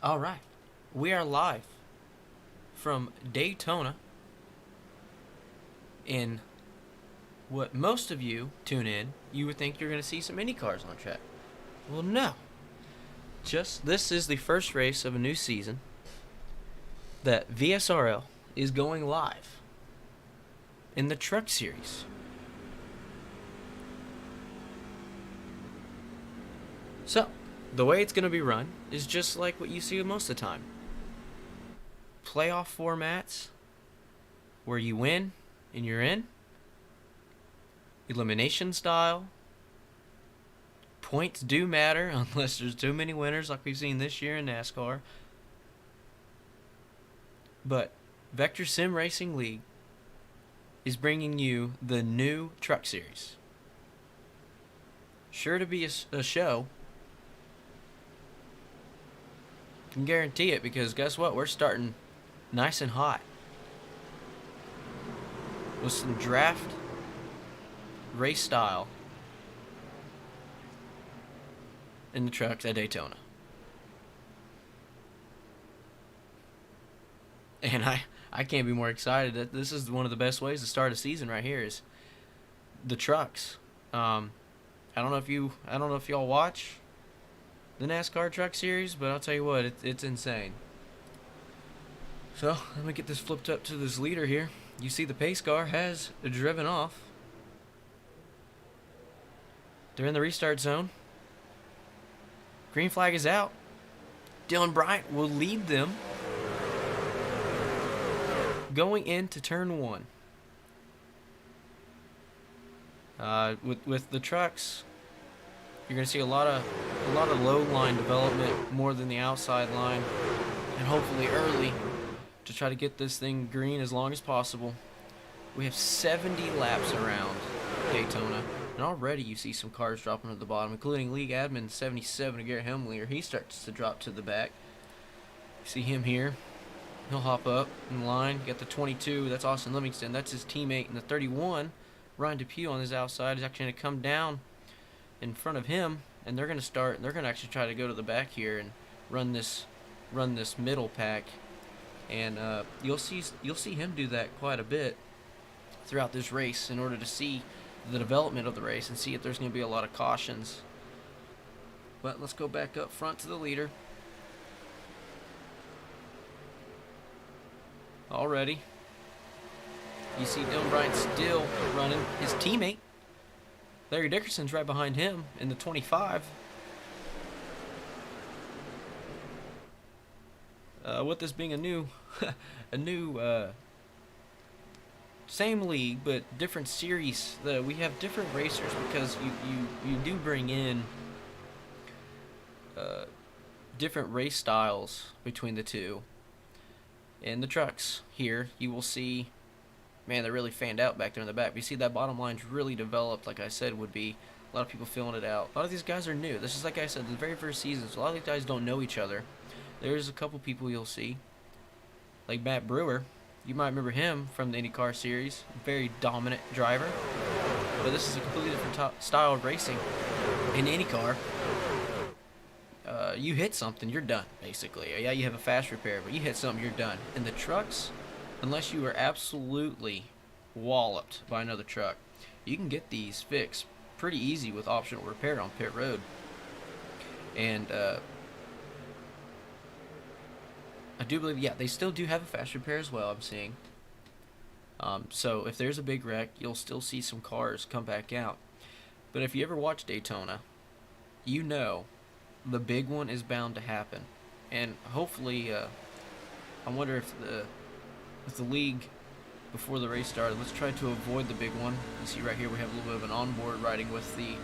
All right, we are live from Daytona in what most of you tune in. You would think you're going to see some Indy cars on track. Well, no. Just this is the first race of a new season that VSRL is going live in the Truck Series. So, the way it's going to be run is just like what you see most of the time. Playoff formats where you win and you're in. Elimination style. Points do matter unless there's too many winners like we've seen this year in NASCAR. But Vector Sim Racing League is bringing you the new Truck Series. Sure to be a show. Can guarantee it because guess what? We're starting nice and hot with some draft race style in the trucks at Daytona. And I can't be more excited that this is one of the best ways to start a season right here is the trucks. I don't know if y'all watch the NASCAR Truck Series, but I'll tell you what, it's insane. So let me get this flipped up to this leader here. You see the pace car has driven off. They're in the restart zone. Green flag is out. Dylan Bryant will lead them going into turn one. With the trucks, you're going to see a lot of low line development more than the outside line, and hopefully early to try to get this thing green as long as possible. We have 70 laps around Daytona, and already you see some cars dropping to the bottom, including League Admin 77, Garrett Hemlier. He starts to drop to the back. You see him here. He'll hop up in line. Got the 22. That's Austin Livingston. That's his teammate. And the 31, Ryan DePue on his outside, is actually going to come down in front of him, and they're going to start. They're going to actually try to go to the back here and run this middle pack. And you'll see him do that quite a bit throughout this race in order to see the development of the race and see if there's going to be a lot of cautions. But let's go back up front to the leader. Already, you see Dylan Bryant still running. His teammate, Larry Dickerson's right behind him in the 25. With this being a new same league but different series, we have different racers because you do bring in different race styles between the two. In the trucks here, you will see, man, they're really fanned out back there in the back. But you see that bottom line's really developed, like I said, would be a lot of people filling it out. A lot of these guys are new. This is, like I said, the very first season, so a lot of these guys don't know each other. There's a couple people you'll see, like Matt Brewer. You might remember him from the IndyCar series. Very dominant driver. But this is a completely different style of racing. In IndyCar, you hit something, you're done, basically. Yeah, you have a fast repair, but you hit something, you're done. In the trucks, unless you are absolutely walloped by another truck, you can get these fixed pretty easy with optional repair on pit road. And I do believe, yeah, they still do have a fast repair as well, I'm seeing. So if there's a big wreck, you'll still see some cars come back out. But if you ever watch Daytona, you know the big one is bound to happen. And hopefully, I wonder if the league, before the race started, let's try to avoid the big one. You see right here we have a little bit of an onboard riding with the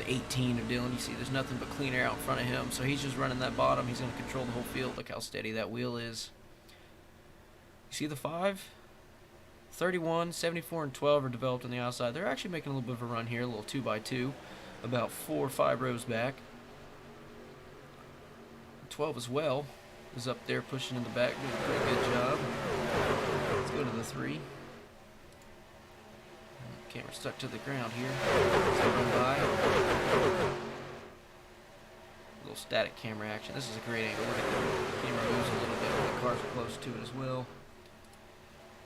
18 of Dylan. You see there's nothing but clean air out in front of him, so he's just running that bottom. He's going to control the whole field. Look how steady that wheel is. You see the 5? 31, 74, and 12 are developed on the outside. They're actually making a little bit of a run here, a little 2x2, about 4 or 5 rows back. 12 as well is up there pushing in the back, doing a pretty good job. Let's go to the 3. Camera stuck to the ground here. Let's run by. A little static camera action. This is a great angle. Look at the camera moves a little bit when the cars are close to it as well.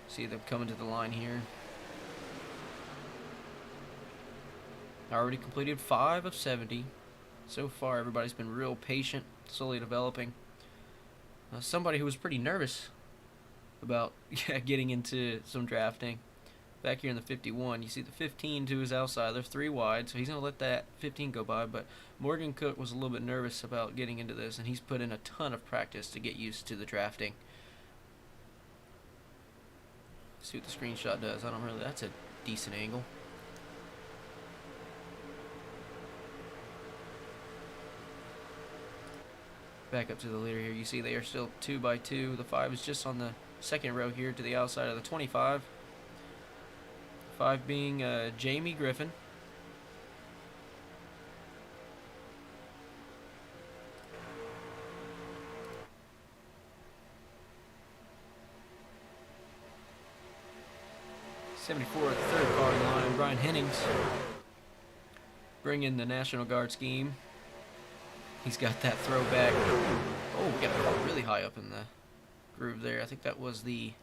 See them coming to the line here. I already completed 5 of 70. So far, everybody's been real patient, slowly developing. Somebody who was pretty nervous about getting into some drafting. Back here in the 51, you see the 15 to his outside. They're 3 wide, so he's going to let that 15 go by. But Morgan Cook was a little bit nervous about getting into this, and he's put in a ton of practice to get used to the drafting. See what the screenshot does. I don't really. That's a decent angle. Back up to the leader here. You see they are still 2 by 2. The 5 is just on the second row here to the outside of the 25. 5 being Jamie Griffin. '74 at the third car line. Brian Hennings bring in the National Guard scheme. He's got that throwback. Oh, we got a car really high up in the groove there. I think that was the.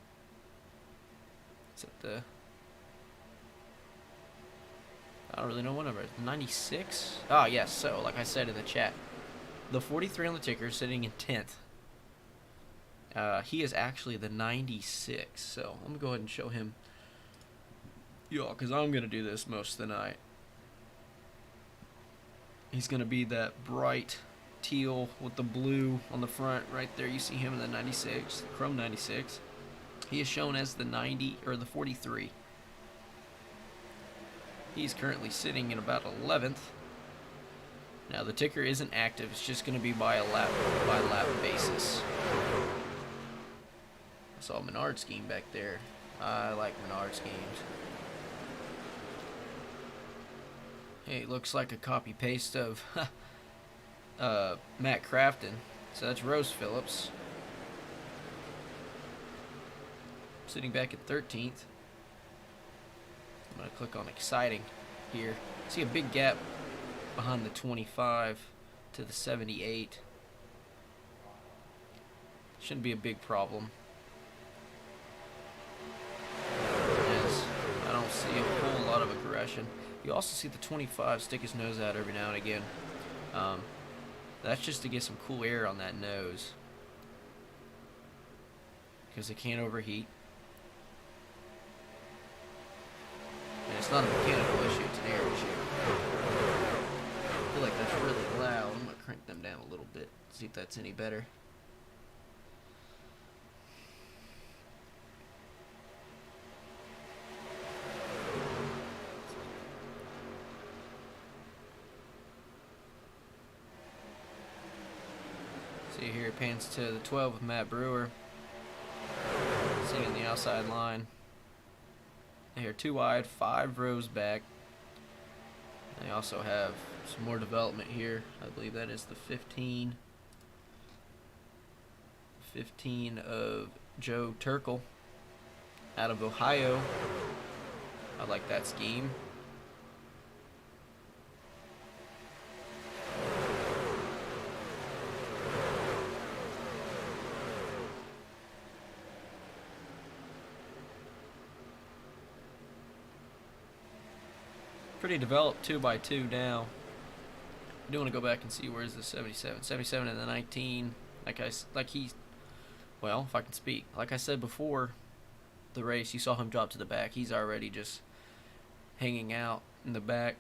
Is it the? I don't really know what number. 96? Ah, yes. So, like I said in the chat, the 43 on the ticker is sitting in 10th. He is actually the 96. So, I'm going to go ahead and show him. Y'all, because I'm going to do this most of the night. He's going to be that bright teal with the blue on the front right there. You see him in the 96, chrome 96. He is shown as the 90 or the 43. He's currently sitting in about 11th. Now the ticker isn't active. It's just going to be by a lap basis. I saw a Menard scheme back there. I like Menard schemes. Hey, it looks like a copy paste of Matt Crafton. So that's Rose Phillips. Sitting back at 13th. I'm going to click on exciting here. See a big gap behind the 25 to the 78. Shouldn't be a big problem. As I don't see a whole lot of aggression. You also see the 25 stick his nose out every now and again. That's just to get some cool air on that nose, because it can't overheat. And it's not a mechanical issue, it's an air issue. I feel like that's really loud. I'm going to crank them down a little bit, see if that's any better. See here, it pans to the 12 with Matt Brewer. Sitting on the outside line. Here, 2 wide, 5 rows back. They also have some more development here. I believe that is the 15. 15 of Joe Turkle out of Ohio. I like that scheme. Pretty developed 2 by 2 now. I do want to go back and see where's the 77. 77 and the 19. Well, if I can speak. Like I said before the race, you saw him drop to the back. He's already just hanging out in the back.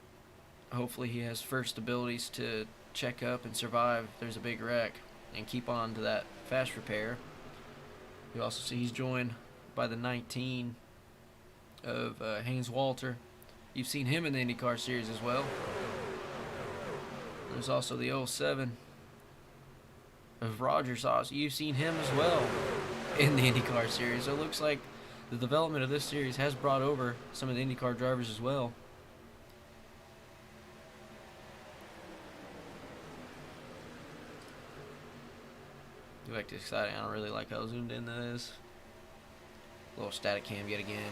Hopefully he has first abilities to check up and survive if there's a big wreck and keep on to that fast repair. You also see he's joined by the 19 of Haynes Walter. You've seen him in the IndyCar Series as well. There's also the 07 of Roger Sauce. You've seen him as well in the IndyCar Series. So it looks like the development of this series has brought over some of the IndyCar drivers as well. Go back to exciting. I don't really like how zoomed in that is. A little static cam yet again.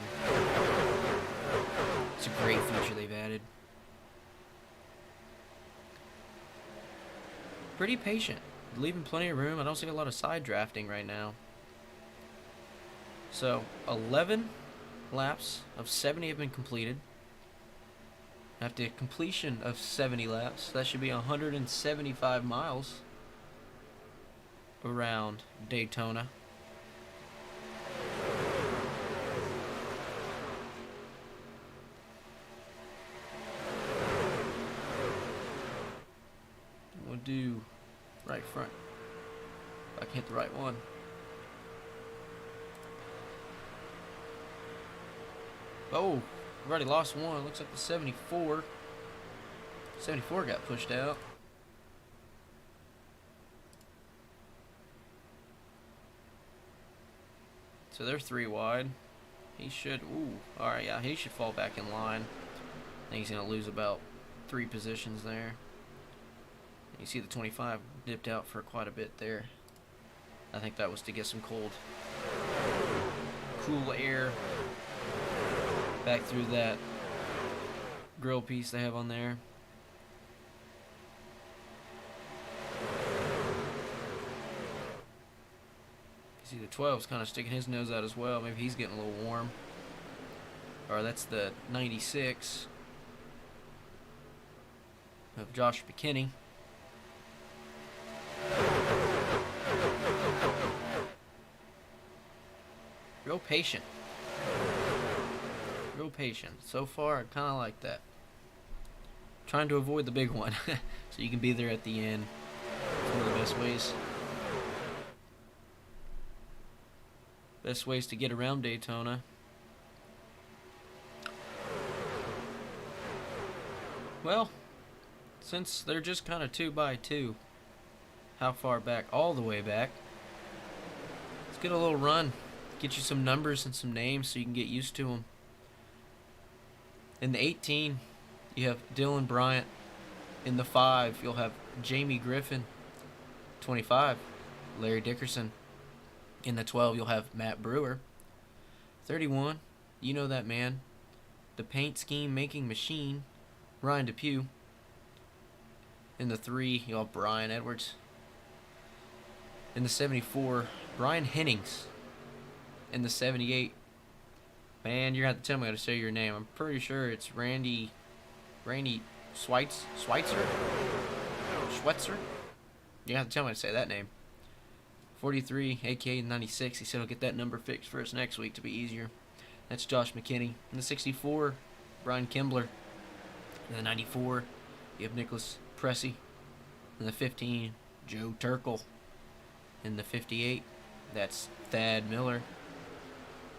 It's a great feature they've added. pretty patient, leaving plenty of room. I don't see a lot of side drafting right now. So 11 laps of 70 have been completed. After completion of 70 laps, that should be 175 miles around Daytona. We'll do right front. If I can hit the right one. Oh, we've already lost one. Looks like the 74. 74 got pushed out. So they're 3 wide. He should, alright, yeah, he should fall back in line. I think he's going to lose about 3 positions there. You see the 25 dipped out for quite a bit there. I think that was to get some cool air back through that grill piece they have on there. See the 12's kind of sticking his nose out as well. Maybe he's getting a little warm. Or that's the 96 of Josh McKinney. Real patient. Real patient. So far, I kind of like that. Trying to avoid the big one. So you can be there at the end. It's one of the best ways. Best ways to get around Daytona. Well, since they're just kind of 2x2, how far back? All the way back. Let's get a little run. Get you some numbers and some names so you can get used to them. In the 18, you have Dylan Bryant. In the 5, you'll have Jamie Griffin. 25, Larry Dickerson. In the 12, you'll have Matt Brewer. 31, you know that man. The paint scheme making machine, Ryan Depew. In the 3, you'll have Brian Edwards. In the 74, Brian Hennings. In the 78, man, you're going to have to tell me how to say your name. I'm pretty sure it's Randy Schweitzer? You have to tell me how to say that name. 43, aka 96. He said he'll get that number fixed for us next week to be easier. That's Josh McKinney. In the 64, Brian Kimbler. In the 94, you have Nicholas Pressey. In the 15, Joe Turkel. In the 58, that's Thad Miller.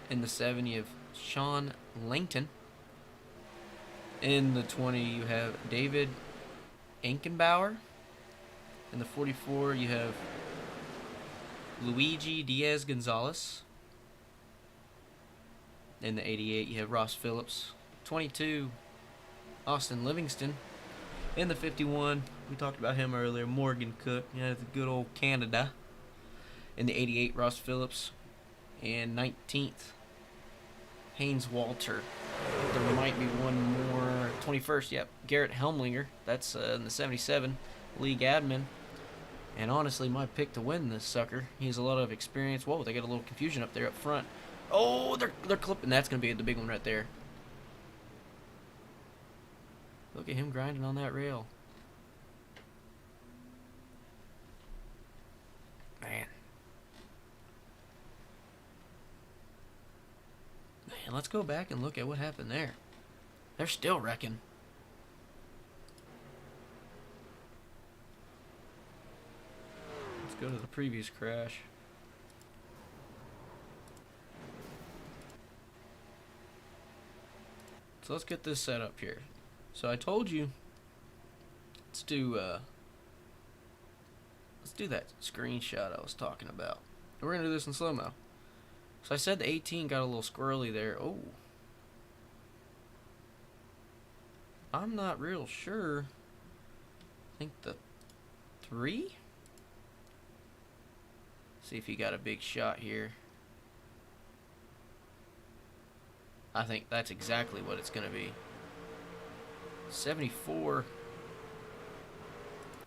In the 7, you have Sean Langton. In the 20, you have David Ankenbauer. In the 44, you have Luigi Diaz Gonzalez. In the 88, you have Ross Phillips. 22, Austin Livingston. In the 51, we talked about him earlier, Morgan Cook. Yeah, the good old Canada. In the 88, Ross Phillips. And 19th, Haynes Walter. There might be one more. 21st, yep, Garrett Helmlinger. That's in the 77, league admin. And honestly, my pick to win this sucker. He has a lot of experience. Whoa, they got a little confusion up there up front. Oh, they're clipping. That's going to be the big one right there. Look at him grinding on that rail. Man. Man, let's go back and look at what happened there. They're still wrecking. Let's go to the previous crash. So let's get this set up here. So I told you, let's do that screenshot I was talking about. And we're gonna do this in slow-mo. So I said the 18 got a little squirrely there. Oh, I'm not real sure. I think the 3. See if he got a big shot here. I think that's exactly what it's gonna be. 74.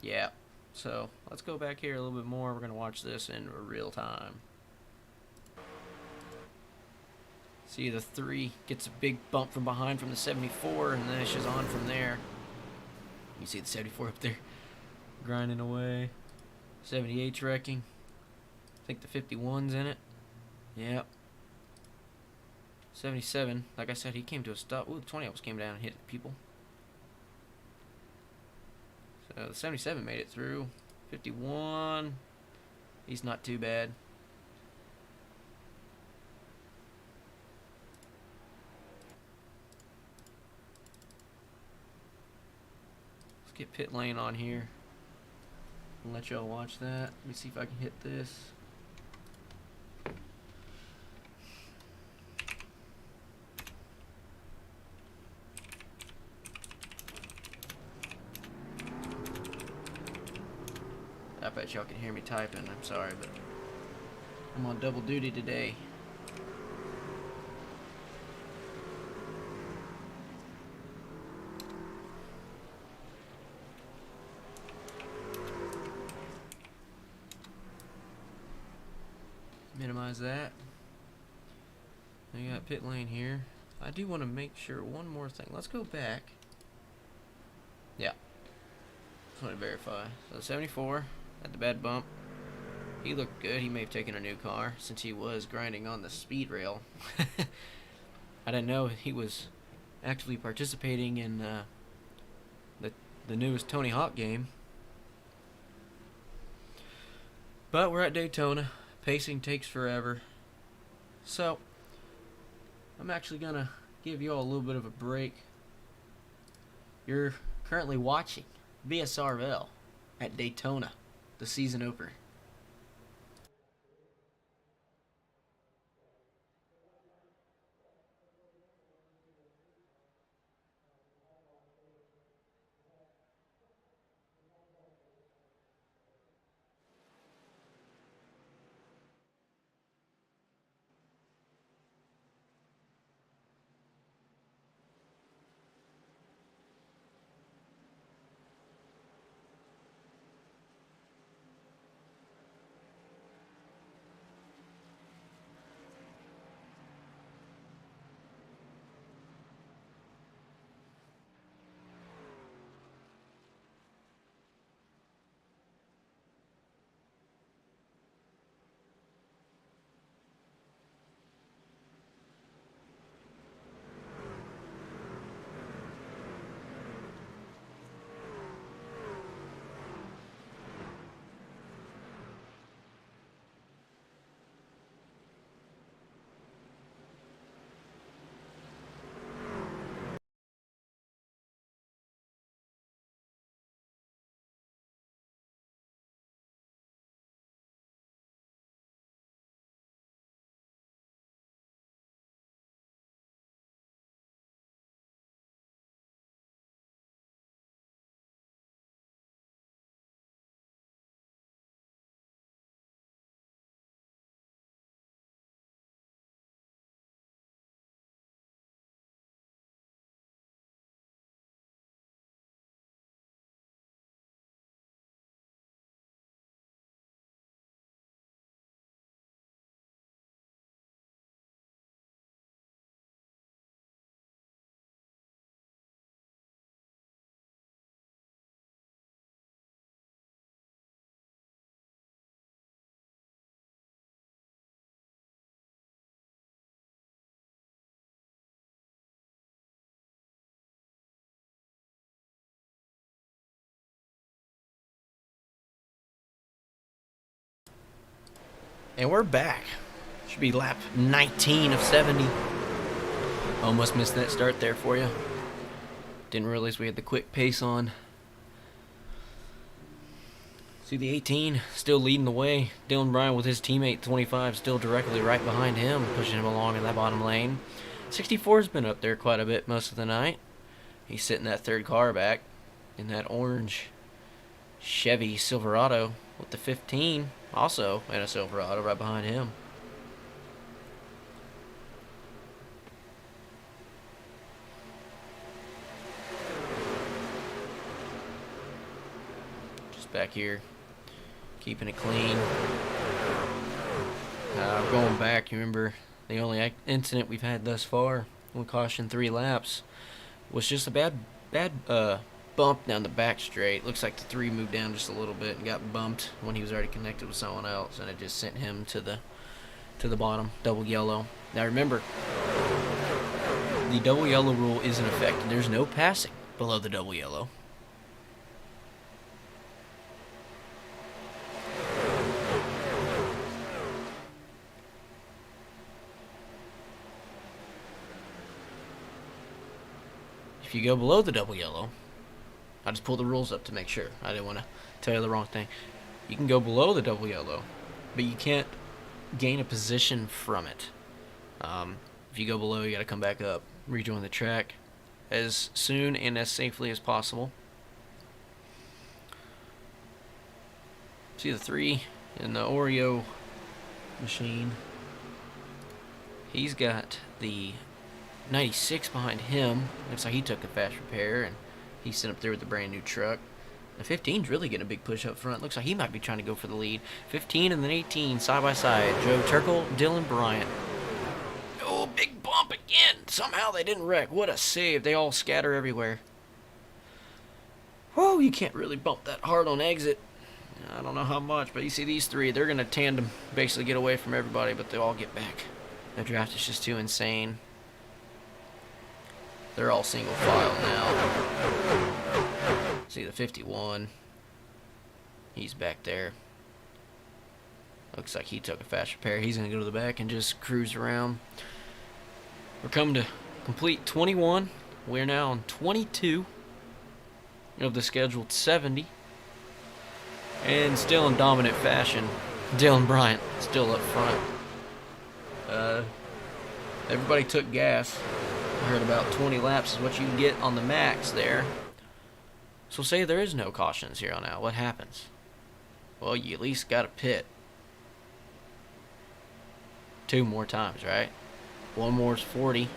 Yeah, So let's go back here a little bit more. We're going to watch this in real time. See, the 3 gets a big bump from behind from the 74 and then it's just on from there. You see the 74 up there grinding away. 78's wrecking. I think the 51's in it. Yep. 77, like I said, he came to a stop. Ooh, the 20 almost came down and hit people. So the 77 made it through. 51, he's not too bad. Let's get pit lane on here and let y'all watch that. Let me see if I can hit this. I bet y'all can hear me typing. I'm sorry, but I'm on double duty today. Minimize that. Now you got pit lane here. I do want to make sure one more thing. Let's go back. Yeah. Just want to verify. So 74 had the bad bump. He looked good. He may have taken a new car since he was grinding on the speed rail. I didn't know he was actually participating in the newest Tony Hawk game. But we're at Daytona. Pacing takes forever. So, I'm actually going to give you all a little bit of a break. You're currently watching VSRL at Daytona, the season opener. And we're back. Should be lap 19 of 70. Almost missed that start there for you. Didn't realize we had the quick pace on. See the 18 still leading the way. Dylan Bryan with his teammate 25 still directly right behind him, pushing him along in that bottom lane. 64's been up there quite a bit most of the night. He's sitting that third car back in that orange Chevy Silverado with the 15 also in a Silverado right behind him. Just back here, keeping it clean. Going back, you remember the only incident we've had thus far, we cautioned 3 laps, was just a bad bump down the back straight. Looks like the 3 moved down just a little bit and got bumped when he was already connected with someone else, and it just sent him to the bottom, double yellow. Now remember, the double yellow rule is in effect, and there's no passing below the double yellow. If you go below the double yellow, I just pulled the rules up to make sure. I didn't want to tell you the wrong thing. You can go below the double yellow, but you can't gain a position from it. If you go below, you got to come back up, rejoin the track as soon and as safely as possible. See the 3 in the Oreo machine. He's got the 96 behind him. Looks like he took a fast repair, and he's sitting up there with the brand new truck. The 15's really getting a big push up front. Looks like he might be trying to go for the lead. 15 and then 18 side by side. Joe Turkle, Dylan Bryant. Oh, big bump again. Somehow they didn't wreck. What a save. They all scatter everywhere. Whoa, you can't really bump that hard on exit. I don't know how much, but you see these 3, they're going to tandem, basically get away from everybody, but they all get back. The draft is just too insane. They're all single file now. See the 51. He's back there. Looks like he took a fast repair. He's going to go to the back and just cruise around. We're coming to complete 21. We're now on 22 of the scheduled 70. And still in dominant fashion, Dylan Bryant still up front. Everybody took gas. I heard about 20 laps is what you can get on the max there. So say there is no cautions here on out. What happens? Well, you at least got to pit 2 more times, right? 1 more is 40.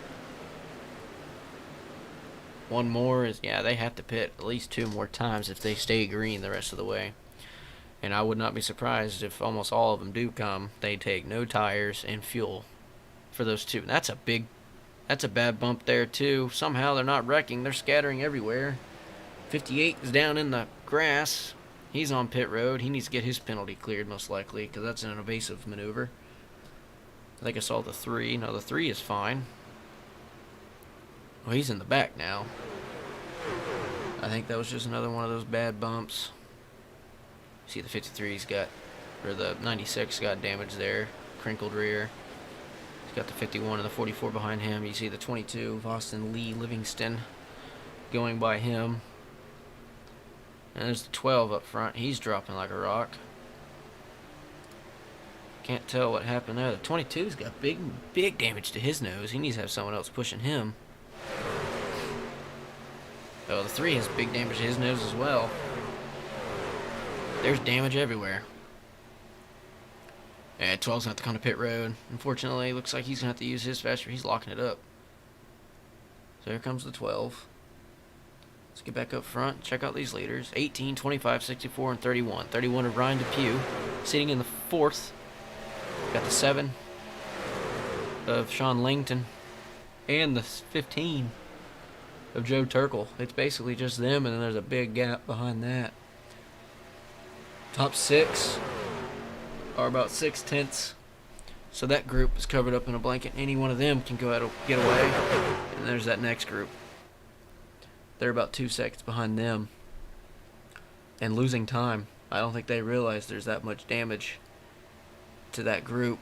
1 more is, yeah, they have to pit at least 2 more times if they stay green the rest of the way. And I would not be surprised if almost all of them do come. They take no tires and fuel for those 2. And that's a bad bump there too. Somehow they're not wrecking. They're scattering everywhere. 58 is down in the grass. He's on pit road. He needs to get his penalty cleared most likely because that's an evasive maneuver. I think I saw the 3. No, the 3 is fine. Well, he's in the back now. I think that was just another one of those bad bumps. See the 53's got, or the 96 got damage there. Crinkled rear. He's got the 51 and the 44 behind him. You see the 22 of Austin Lee Livingston going by him. And there's the 12 up front. He's dropping like a rock. Can't tell what happened there. The 22's got big damage to his nose. He needs to have someone else pushing him. Oh, the 3 has big damage to his nose as well. There's damage everywhere. Yeah, 12's going to have to come to pit road. Unfortunately, looks like he's going to have to use his faster. He's locking it up. So here comes the 12. Let's get back up front. Check out these leaders. 18, 25, 64, and 31. 31 of Ryan Depew. Sitting in the 4th. Got the 7 of Sean Langton. And the 15 of Joe Turkle. It's basically just them, and then there's a big gap behind that. Top 6 are about 6/10. So that group is covered up in a blanket. Any one of them can go out and get away. And there's that next group. They're about 2 seconds behind them. And losing time. I don't think they realize there's that much damage to that group.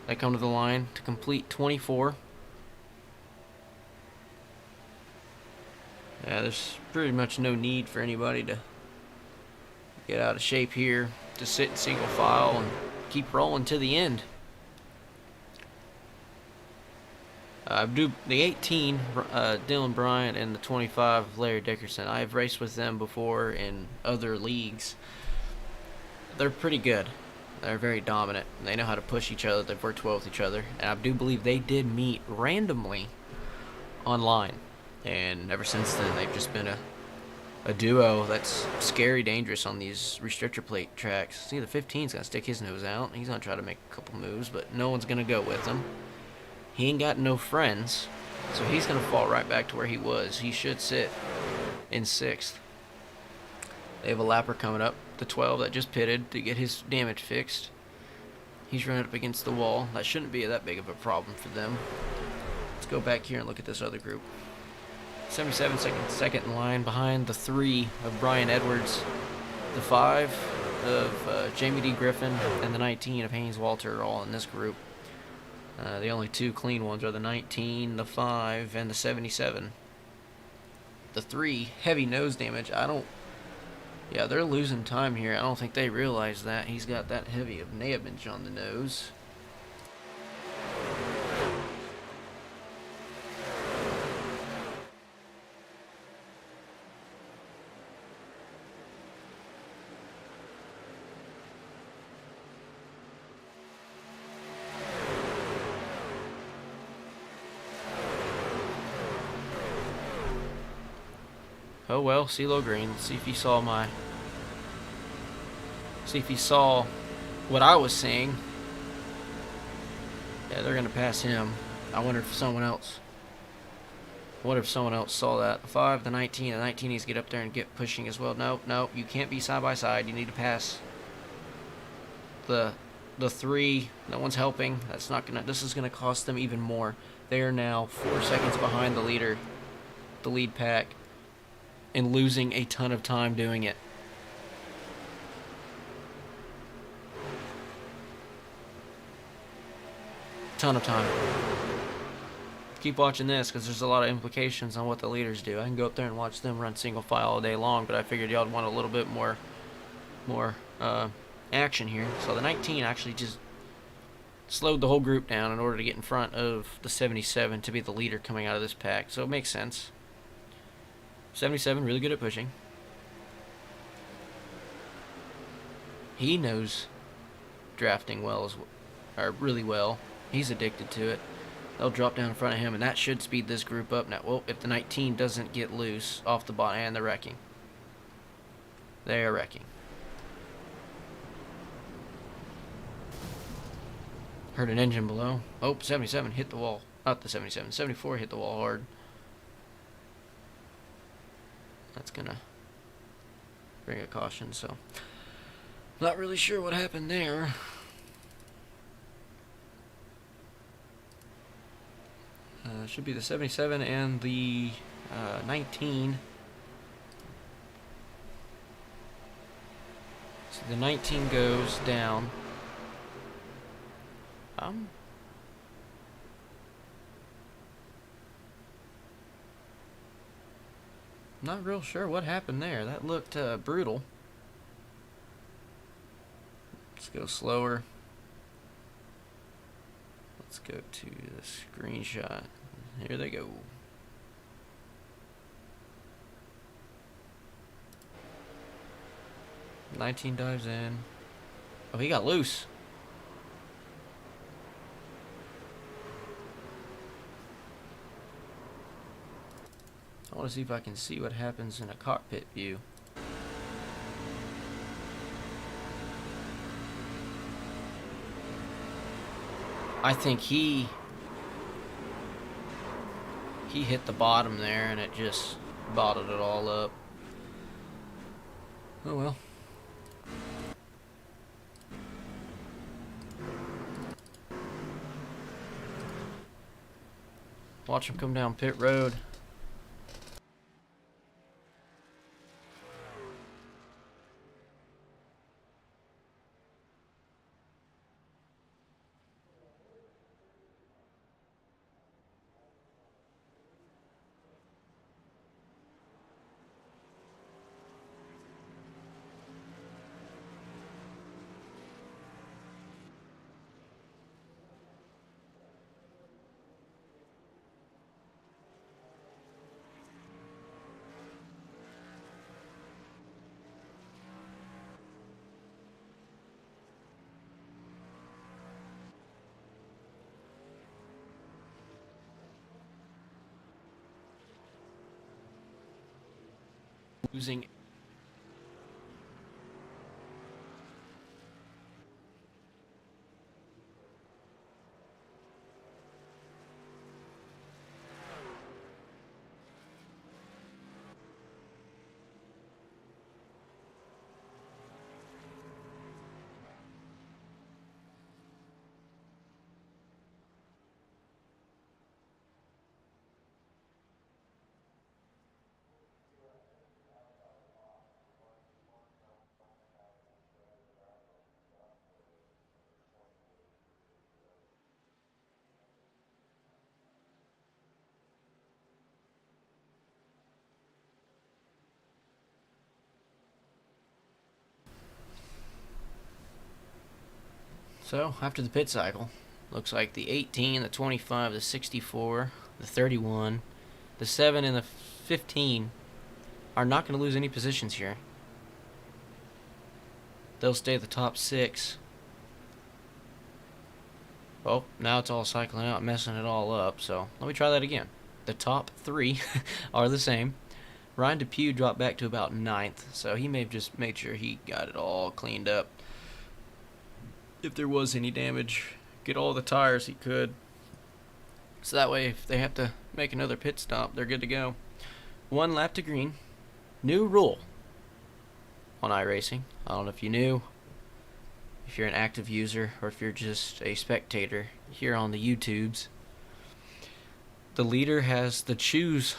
They come to the line to complete 24. Yeah, there's pretty much no need for anybody to get out of shape here. Just sit in single file and keep rolling to the end. The 18, Dylan Bryant, and the 25, Larry Dickerson. I've raced with them before in other leagues. They're pretty good. They're very dominant. They know how to push each other. They've worked well with each other. And I do believe they did meet randomly online. And ever since then, they've just been a duo that's scary dangerous on these restrictor plate tracks. See, the 15's gonna stick his nose out. He's gonna try to make a couple moves, but no one's gonna go with him. He ain't got no friends, so he's gonna fall right back to where he was. He should sit in 6th. They have a lapper coming up, the 12 that just pitted to get his damage fixed. He's running up against the wall. That shouldn't be that big of a problem for them. Let's go back here and look at this other group. 77 second in line behind the 3 of Brian Edwards, the 5 of Jamie D. Griffin, and the 19 of Haynes Walter are all in this group. The only 2 clean ones are the 19, the 5, and the 77. The 3, heavy nose damage. Yeah, they're losing time here. I don't think they realize that. He's got that heavy of damage on the nose. Oh well, CeeLo Green. Let's see if he saw what I was seeing. Yeah, they're gonna pass him. I wonder if someone else saw that. The 5, the 19, the 19 needs to get up there and get pushing as well. No, you can't be side by side. You need to pass the 3. No one's helping. This is gonna cost them even more. They are now 4 seconds behind the lead pack, and losing a ton of time doing it. Ton of time. Keep watching this because there's a lot of implications on what the leaders do. I can go up there and watch them run single file all day long, but I figured y'all would want a little bit more action here. So the 19 actually just slowed the whole group down in order to get in front of the 77 to be the leader coming out of this pack. So it makes sense. 77 really good at pushing. He knows drafting really well. He's addicted to it. They'll drop down in front of him, and that should speed this group up now. Well, if the 19 doesn't get loose off the bottom, and they're wrecking. They are wrecking. Heard an engine below. Oh, 77 hit the wall. Not the 77. 74 hit the wall hard. That's gonna bring a caution, so not really sure what happened there. Should be the 77 and the 19. So the 19 goes down. Not real sure what happened there. That looked brutal. Let's go slower. Let's go to the screenshot. Here they go. '19 dives in. Oh, he got loose. I want to see if I can see what happens in a cockpit view. I think he hit the bottom there and it just bottled it all up. Oh well. Watch him come down pit road. losing. So, after the pit cycle, looks like the 18, the 25, the 64, the 31, the 7, and the 15 are not going to lose any positions here. They'll stay at the top 6. Oh, now it's all cycling out, messing it all up, so let me try that again. The top 3 are the same. Ryan Depew dropped back to about 9th, so he may have just made sure he got it all cleaned up. If there was any damage, get all the tires he could. So that way, if they have to make another pit stop, they're good to go. 1 lap to green. New rule on iRacing. I don't know if you knew, if you're an active user, or if you're just a spectator here on the YouTubes. The leader has the choose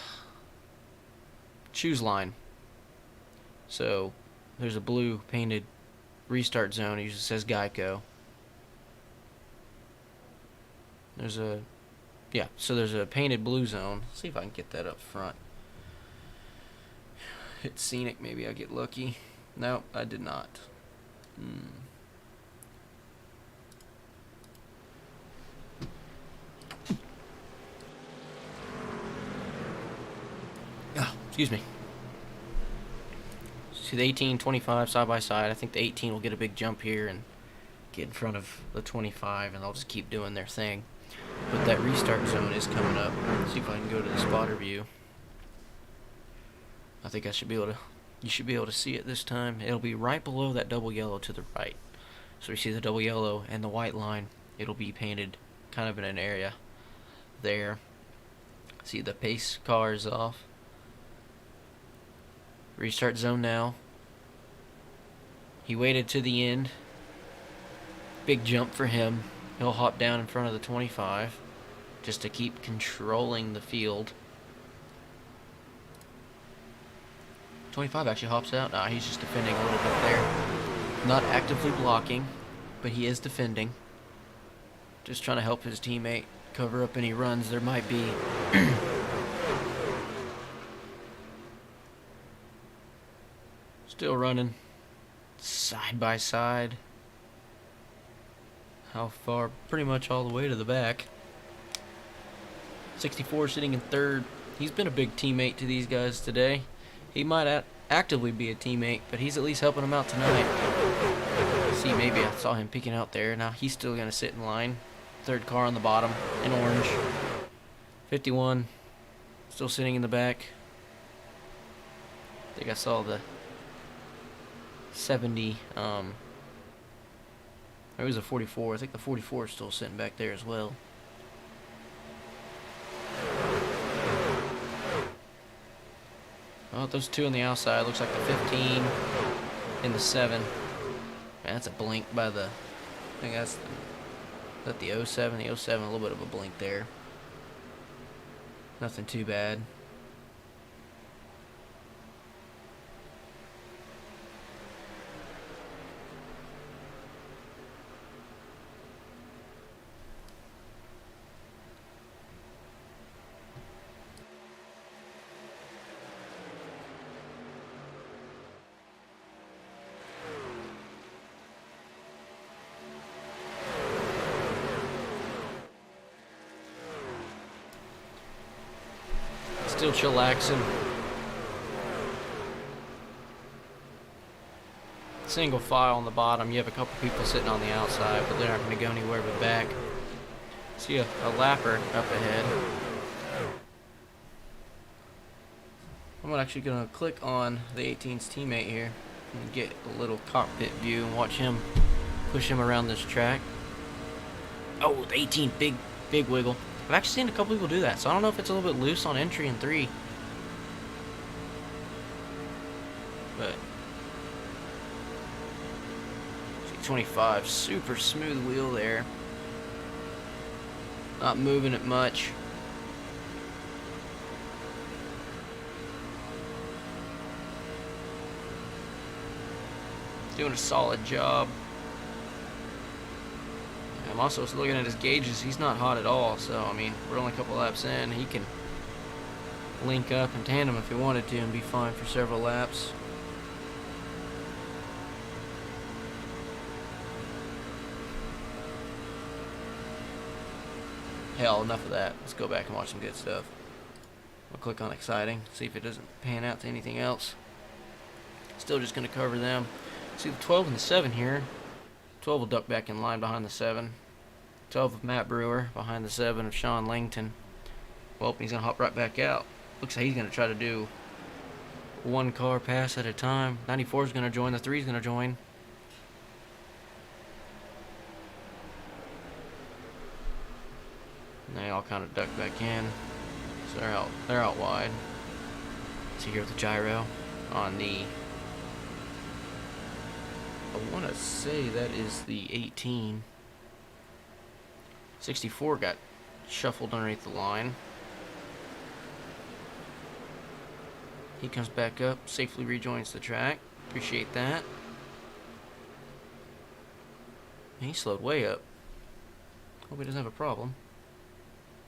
line. So there's a blue painted restart zone. It usually says Geico. There's a painted blue zone. Let's see if I can get that up front. Hit scenic, maybe I get lucky. No, I did not. Excuse me. See the 18, 25 side by side. I think the 18 will get a big jump here and get in front of the 25, and they'll just keep doing their thing. But that restart zone is coming up. Let's see if I can go to the spotter view. I think you should be able to see it this time. It'll be right below that double yellow to the right. So you see the double yellow and the white line. It'll be painted kind of in an area there. See the pace car is off. Restart zone now. He waited to the end. Big jump for him. He'll hop down in front of the 25 just to keep controlling the field. 25 actually hops out. Nah, he's just defending a little bit there. Not actively blocking, but he is defending. Just trying to help his teammate cover up any runs there might be. Still running side by side. How far? Pretty much all the way to the back. 64 sitting in 3rd. He's been a big teammate to these guys today. He might actively be a teammate, but he's at least helping them out tonight. See, maybe I saw him peeking out there. Now he's still going to sit in line. 3rd car on the bottom in orange. 51 still sitting in the back. I think I saw the 70. It was a 44. I think the 44 is still sitting back there as well. Oh, those 2 on the outside. Looks like the 15 and the 7. Man, that's a blink by the... I think that's the 07. The 07, a little bit of a blink there. Nothing too bad. Still chillaxing. Single file on the bottom. You have a couple people sitting on the outside, but they're not going to go anywhere but back. See a lapper up ahead. I'm actually going to click on the 18's teammate here and get a little cockpit view and watch him push him around this track. Oh, the 18, big wiggle. I've actually seen a couple people do that, so I don't know if it's a little bit loose on entry in 3. But 25, super smooth wheel there. Not moving it much. Doing a solid job. I'm also looking at his gauges. He's not hot at all, so I mean, we're only a couple laps in. He can link up in tandem if he wanted to and be fine for several laps. Hell, enough of that. Let's go back and watch some good stuff. We'll click on exciting, see if it doesn't pan out to anything else. Still just going to cover them. See the 12 and the 7 here. 12 will duck back in line behind the 7. 12 of Matt Brewer behind the 7 of Sean Langton. Well, he's going to hop right back out. Looks like he's going to try to do one car pass at a time. 94 is going to join. The 3 is going to join. And they all kind of duck back in. So they're out wide. See here with the gyro on the, I want to say that is the 18. 64 got shuffled underneath the line. He comes back up, safely rejoins the track. Appreciate that. And he slowed way up. Hope he doesn't have a problem.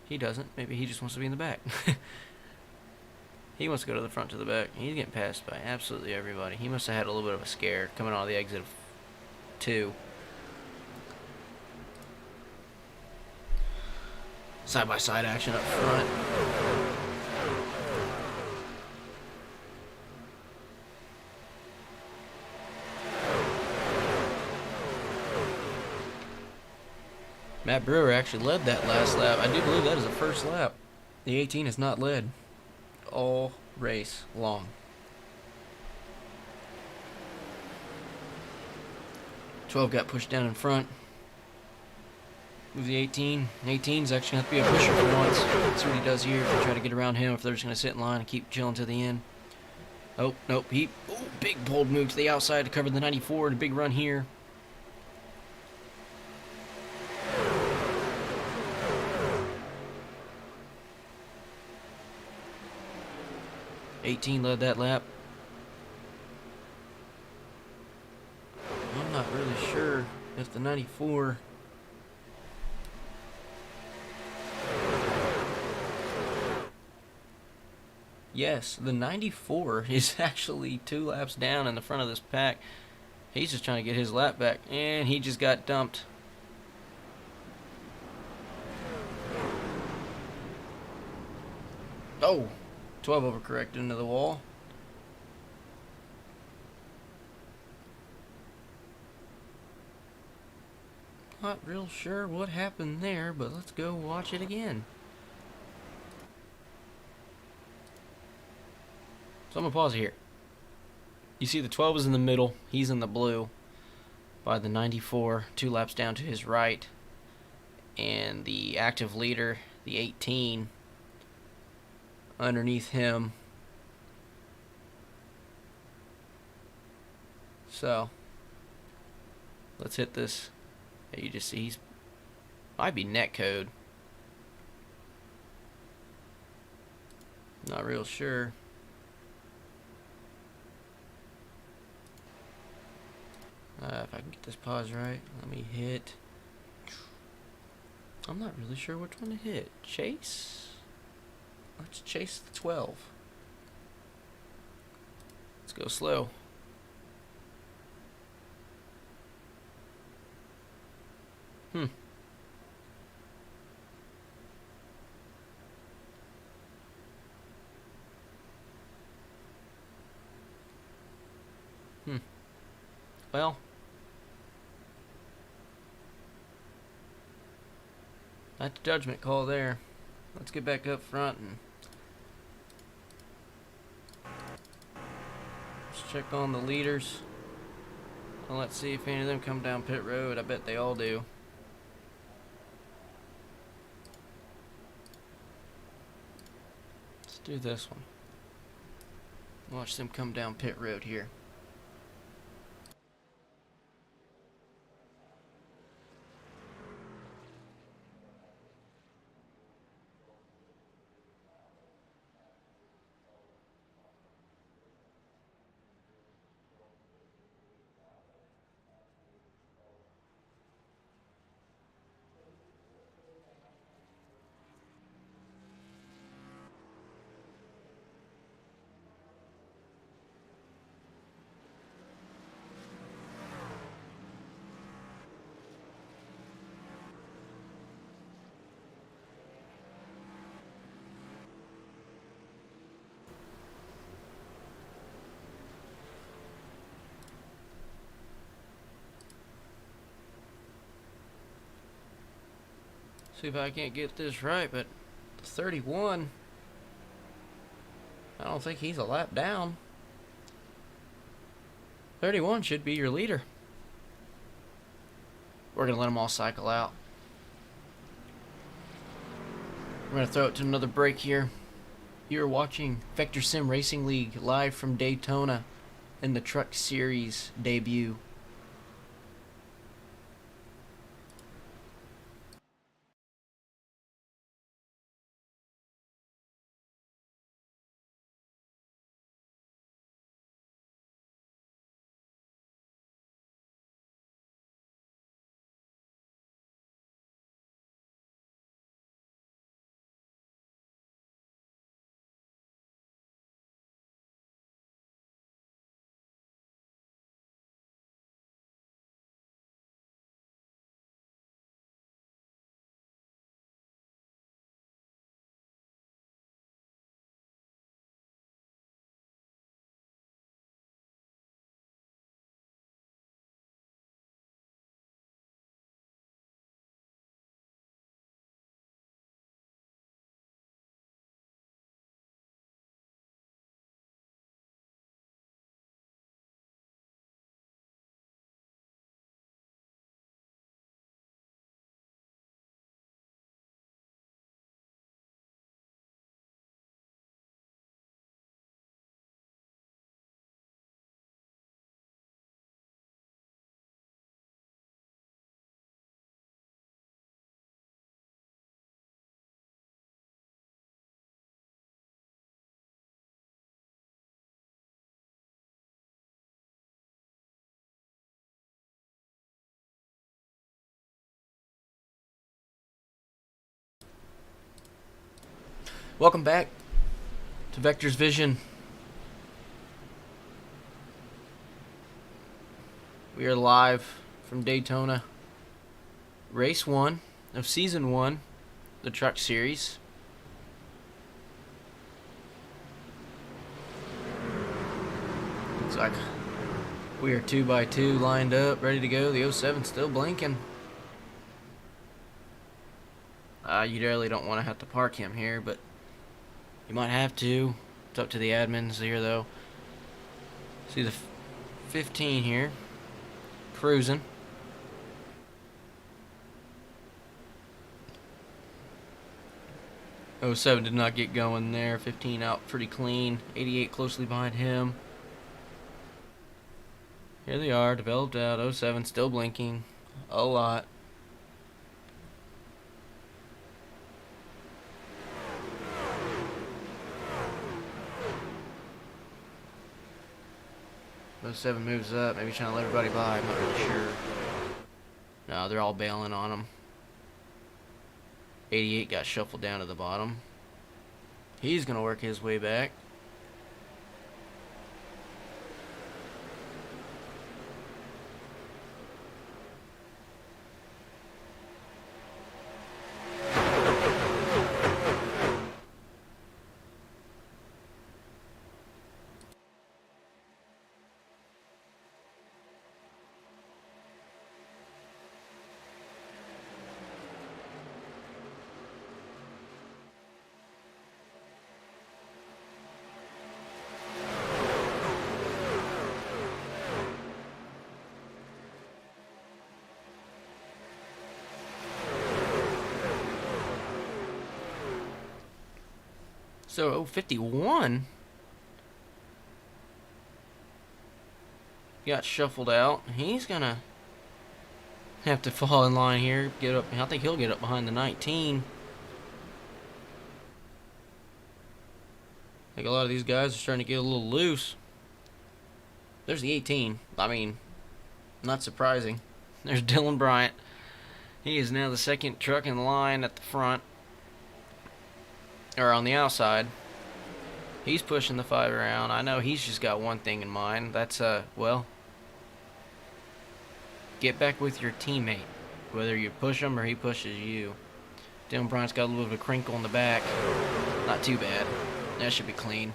He doesn't. Maybe he just wants to be in the back. He wants to go to the front to the back. He's getting passed by absolutely everybody. He must have had a little bit of a scare coming out of the exit of 2. Side-by-side action up front. Matt Brewer actually led that last lap. I do believe that is the first lap. The 18 has not led all race long. 12 got pushed down in front. Move the 18. 18's actually going to have to be a pusher for once. Let's see what he does here if they try to get around him, if they're just going to sit in line and keep chilling to the end. Oh, nope. Big bold move to the outside to cover the 94 and a big run here. '18 led that lap. I'm not really sure if the 94... Yes, the 94 is actually 2 laps down in the front of this pack. He's just trying to get his lap back, and he just got dumped. Oh, 12 overcorrected into the wall. Not real sure what happened there, but let's go watch it again. So I'm going to pause here. You see the 12 is in the middle. He's in the blue by the 94, 2 laps down to his right. And the active leader, the 18, underneath him. So let's hit this. You just see he's might be net code. Not real sure. If I can get this pause right, let me hit. I'm not really sure which one to hit. Chase? Let's chase the 12. Let's go slow. Well, that's a judgment call there. Let's get back up front and check on the leaders. And let's see if any of them come down pit road. I bet they all do. Let's do this one. Watch them come down pit road here. See if I can't get this right, but 31, I don't think he's a lap down. 31 should be your leader. We're going to let them all cycle out. We're going to throw it to another break here. You're watching Vector Sim Racing League live from Daytona in the Truck Series debut. Welcome back to Vector's Vision. We are live from Daytona. Race 1 of Season 1, the Truck Series. Looks like we are 2x2 lined up, ready to go. The 07 still blinking. You really don't want to have to park him here, but you might have to. It's up to the admins here, though. See the 15 here, cruising. '07 did not get going there. 15 out pretty clean. 88 closely behind him. Here they are, developed out. '07 still blinking a lot. '07 moves up, maybe trying to let everybody by. I'm not really sure. No, they're all bailing on him. 88 got shuffled down to the bottom. He's going to work his way back. So 51 got shuffled out. He's gonna have to fall in line here. Get up. I think he'll get up behind the 19. I think a lot of these guys are starting to get a little loose. There's the 18. I mean, not surprising. There's Dylan Bryant. He is now the second truck in line at the front, or on the outside. He's pushing the 5 around. I know he's just got one thing in mind. That's, well, get back with your teammate, whether you push him or he pushes you. Dylan Bryant's got a little bit of a crinkle in the back. Not too bad. That should be clean.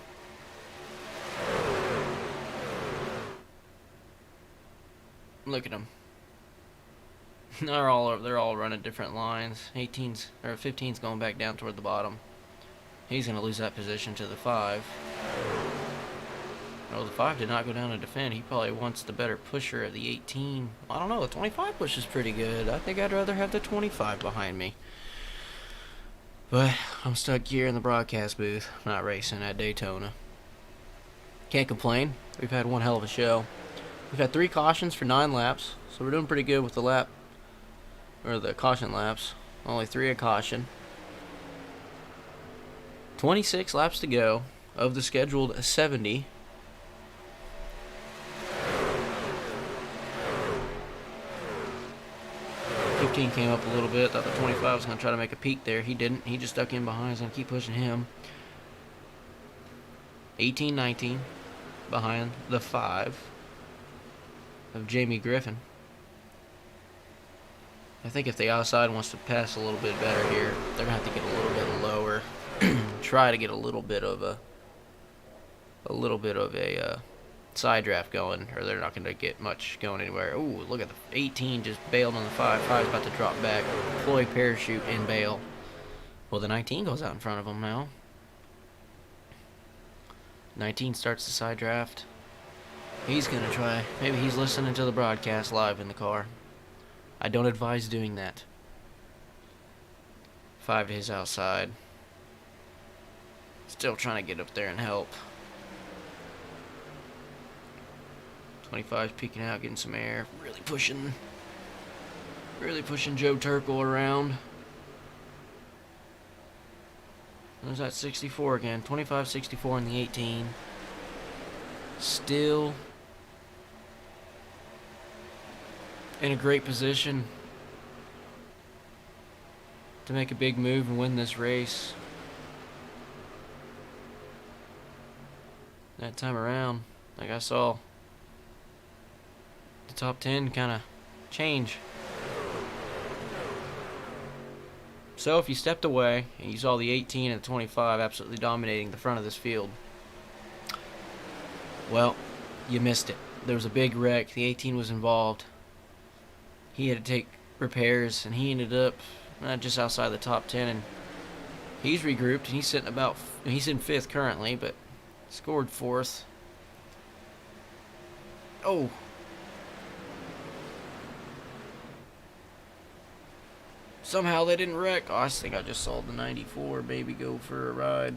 Look at them. They're all running different lines. 18's or 15's going back down toward the bottom. He's going to lose that position to the 5. Oh, the 5 did not go down to defend. He probably wants the better pusher of the 18. I don't know. The 25 pushes pretty good. I think I'd rather have the 25 behind me. But I'm stuck here in the broadcast booth, not racing at Daytona. Can't complain. We've had one hell of a show. We've had 3 cautions for 9 laps, so we're doing pretty good with the caution laps. Only 3 a caution. 26 laps to go of the scheduled 70. Came up a little bit. Thought the 25 was going to try to make a peak there. He didn't. He just stuck in behind. He's going to keep pushing him. 18, 19 behind the 5 of Jamie Griffin. I think if the outside wants to pass a little bit better here, they're going to have to get a little bit lower. Try to get a little bit of a side draft going, or they're not going to get much going anywhere. Ooh, look at the 18 just bailed on the 5. 5's about to drop back, deploy parachute, and bail. Well, the 19 goes out in front of him now. 19 starts the side draft. He's going to try. Maybe he's listening to the broadcast live in the car. I don't advise doing that. 5 to his outside. Still trying to get up there and help. 25's peeking out, getting some air. Really pushing Joe Turkle around. There's that 64 again. 25, 64 in the 18. Still in a great position to make a big move and win this race. That time around, like I saw the top 10 kind of change. So if you stepped away and you saw the 18 and the 25 absolutely dominating the front of this field, well, you missed it. There was a big wreck. The 18 was involved. He had to take repairs, and he ended up just outside the top 10. And he's regrouped, and he's in 5th currently, but scored 4th. Oh. Somehow they didn't wreck. Oh, I think I just saw the 94 baby go for a ride.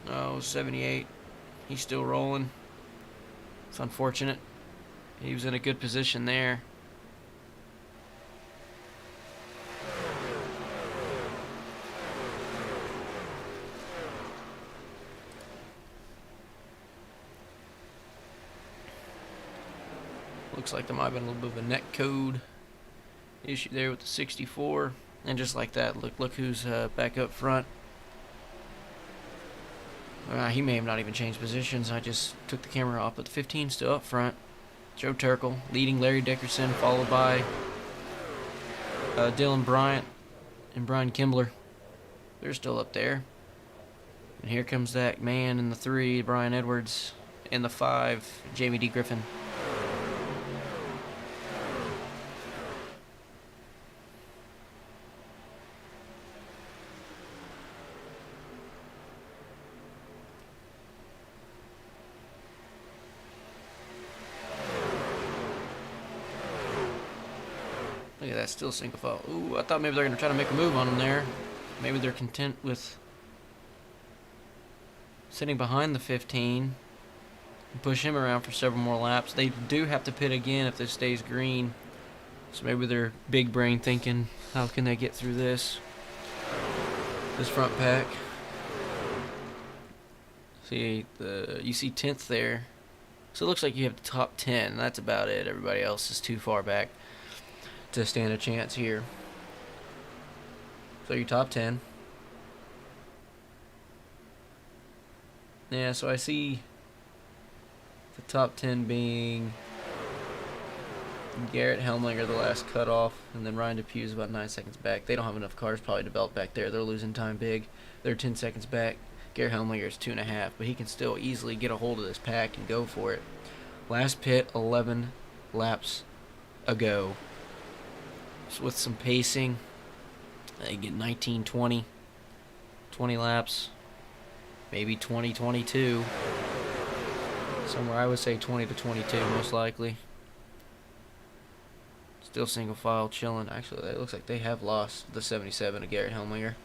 Oh, 78. He's still rolling. It's unfortunate. He was in a good position there. Looks like there might have been a little bit of a net code issue there with the 64. And just like that, look who's back up front. He may have not even changed positions. I just took the camera off, but the 15 still up front. Joe Turkle leading Larry Dickerson, followed by Dylan Bryant and Brian Kimbler. They're still up there. And here comes that man in the 3, Brian Edwards, and the 5, Jamie D. Griffin. Look at that, still single file. Ooh, I thought maybe they're going to try to make a move on him there. Maybe they're content with sitting behind the 15 and push him around for several more laps. They do have to pit again if this stays green. So maybe they're big brain thinking, how can they get through this front pack? See, you see 10th there. So it looks like you have the top 10. That's about it. Everybody else is too far back to stand a chance here. So your top 10. Yeah, so I see the top 10 being Garrett Helmlinger, the last cutoff, and then Ryan DePue's about 9 seconds back. They don't have enough cars probably developed back there. They're losing time big. They're 10 seconds back. Garrett Helmlinger is 2.5, but he can still easily get a hold of this pack and go for it. Last pit, 11 laps ago. So with some pacing, they get 19, 20 laps, maybe 20, 22. Somewhere I would say 20 to 22 most likely. Still single file chilling. Actually, it looks like they have lost the 77 to Garrett Helmlinger.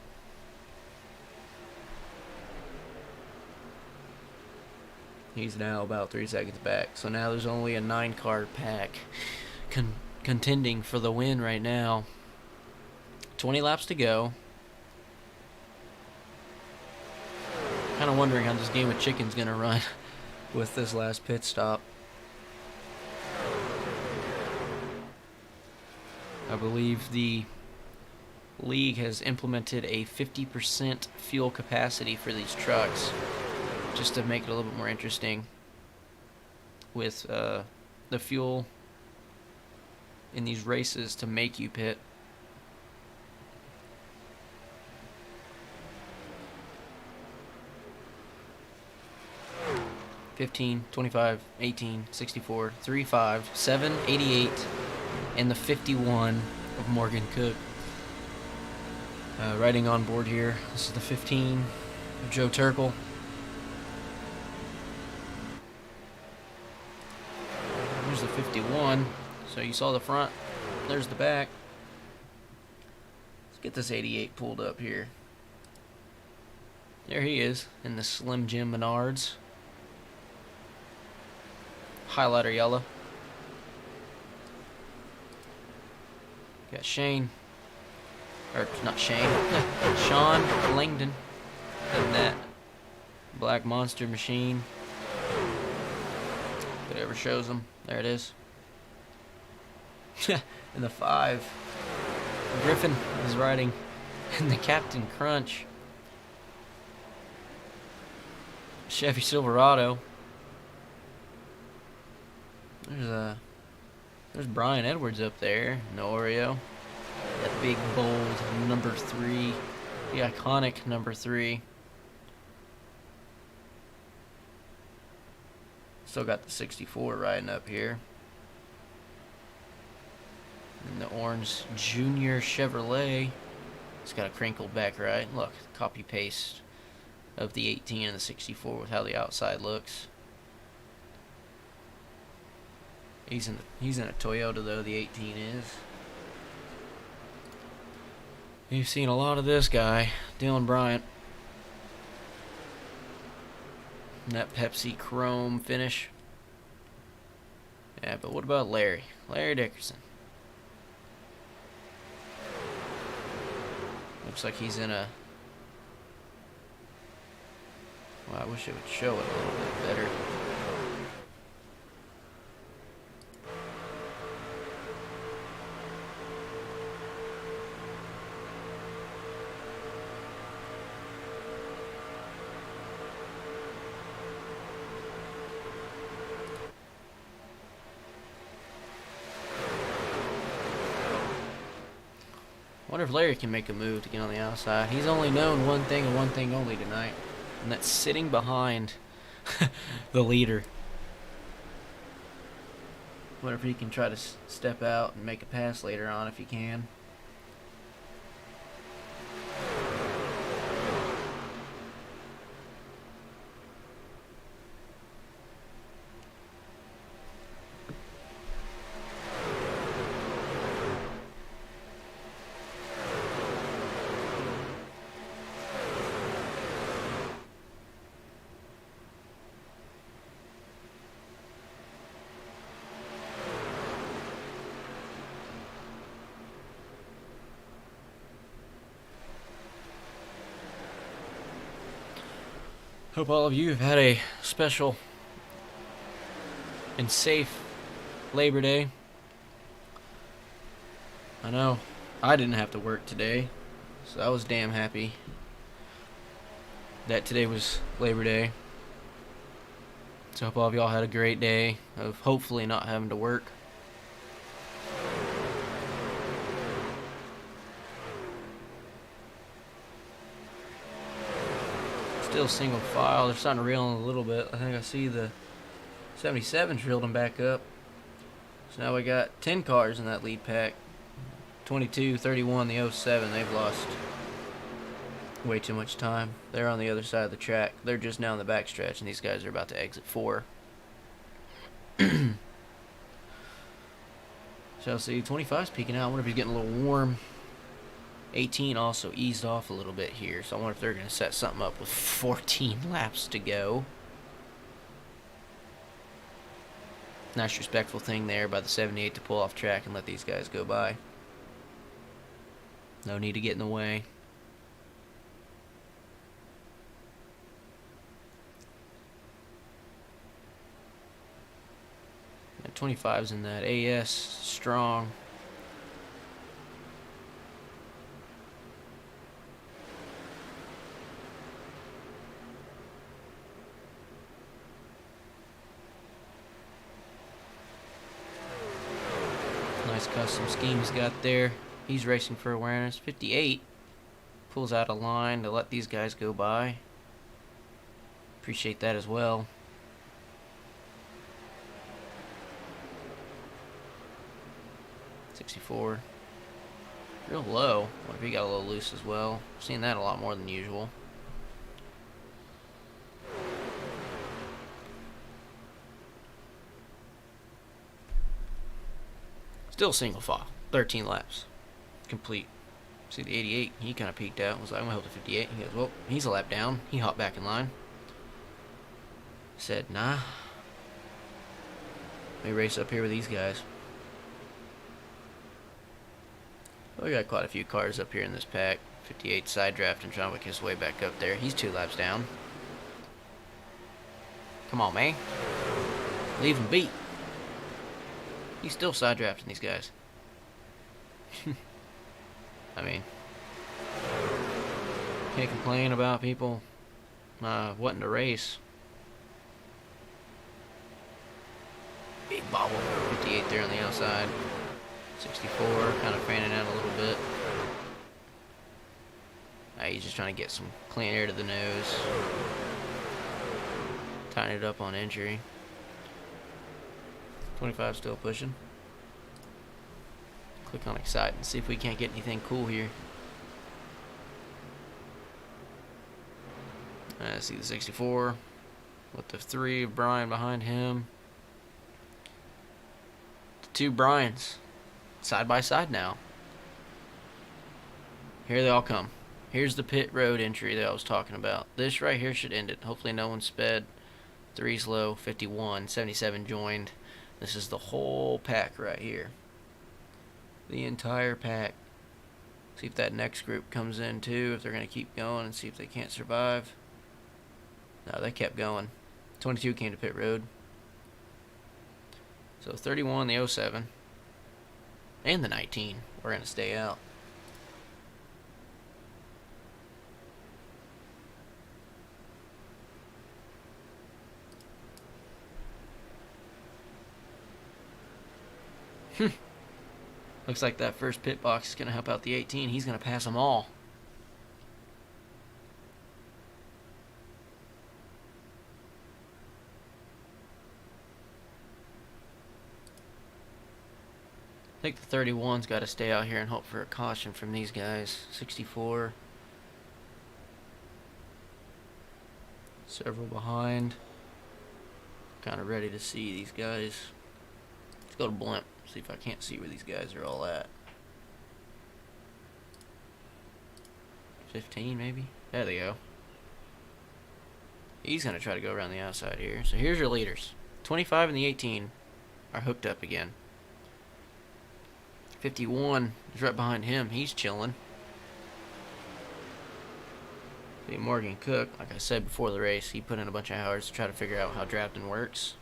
He's now about 3 seconds back. So now there's only a 9-car pack contending for the win right now. 20 laps to go. Kind of wondering how this game of chicken's going to run with this last pit stop. I believe the league has implemented a 50% fuel capacity for these trucks, just to make it a little bit more interesting with the fuel in these races to make you pit. $15, $25, $18, $64, $35, $7, $88, and the 51 of Morgan Cook. Riding on board here, this is the 15 of Joe Turkel. Here's the 51. So you saw the front, there's the back. Let's get this 88 pulled up here. There he is in the Slim Jim Menards. Highlighter yellow. Got Shane, or not Shane, Sean Langdon in that black monster machine. If it ever shows them, there it is. In the 5, Griffin is riding in the Captain Crunch Chevy Silverado. There's Brian Edwards up there, no Oreo. That big, bold number 3, the iconic number 3. Still got the 64 riding up here. And the orange Junior Chevrolet. It's got a crinkled back right. Look, copy paste of the 18 and the 64 with how the outside looks. He's in a Toyota though, the 18 is. You've seen a lot of this guy, Dylan Bryant. And that Pepsi chrome finish. Yeah, but what about Larry? Larry Dickerson. Looks like he's in a... Well, I wish it would show it a little bit better. I wonder if Larry can make a move to get on the outside. He's only known one thing and one thing only tonight, and that's sitting behind the leader. Wonder if he can try to step out and make a pass later on if he can. Hope all of you have had a special and safe Labor Day. I know I didn't have to work today, so I was damn happy that today was Labor Day. So I hope all of y'all had a great day of hopefully not having to work. Still single file. They're starting to reel in a little bit. I think I see the 77's reeled them back up. So now we got 10 cars in that lead pack. 22, 31, the 07. They've lost way too much time. They're on the other side of the track. They're just now in the backstretch, and these guys are about to exit 4. Shall see. 25's peeking out. I wonder if he's getting a little warm. 18 also eased off a little bit here, so I wonder if they're going to set something up with 14 laps to go. Nice respectful thing there by the 78 to pull off track and let these guys go by. No need to get in the way. And 25's in that AS strong. Nice custom scheme he's got there. He's racing for awareness. 58 pulls out a line to let these guys go by. Appreciate that as well. .64. Real low. What if he got a little loose as well? I've seen that a lot more than usual. Still single file. 13 laps. Complete. See the 88, he kind of peeked out. Was like, I'm going to help the 58. He goes, well, he's a lap down. He hopped back in line. Said, nah. Let me race up here with these guys. Well, we got quite a few cars up here in this pack. 58 side drafting, trying to work his way back up there. He's 2 laps down. Come on, man. Leave him beat. He's still side drafting these guys. I mean, can't complain about people wanting to race. Big bobble. 58 there on the outside. 64, kind of fanning out a little bit. He's just trying to get some clean air to the nose. Tighten it up on entry. 25 still pushing. Click on excite and see if we can't get anything cool here. I see the 64 with the 3 of Brian behind him. The 2 Brians side by side now. Here they all come. Here's the pit road entry that I was talking about. This right here should end it. Hopefully no one sped. 3's low, 51, 77 joined. This is the whole pack right here. The entire pack. See if that next group comes in too, if they're going to keep going and see if they can't survive. No, they kept going. 22 came to pit road. So 31, the 07, and the 19 we're going to stay out. Looks like that first pit box is going to help out the 18. He's going to pass them all. I think the 31's got to stay out here and hope for a caution from these guys. 64. Several behind. Kind of ready to see these guys. Let's go to blimp. See if I can't see where these guys are all at. 15 maybe? There they go. He's going to try to go around the outside here. So here's your leaders. 25 and the 18 are hooked up again. 51 is right behind him. He's chilling. See, Morgan Cook, like I said before the race, he put in a bunch of hours to try to figure out how drafting works.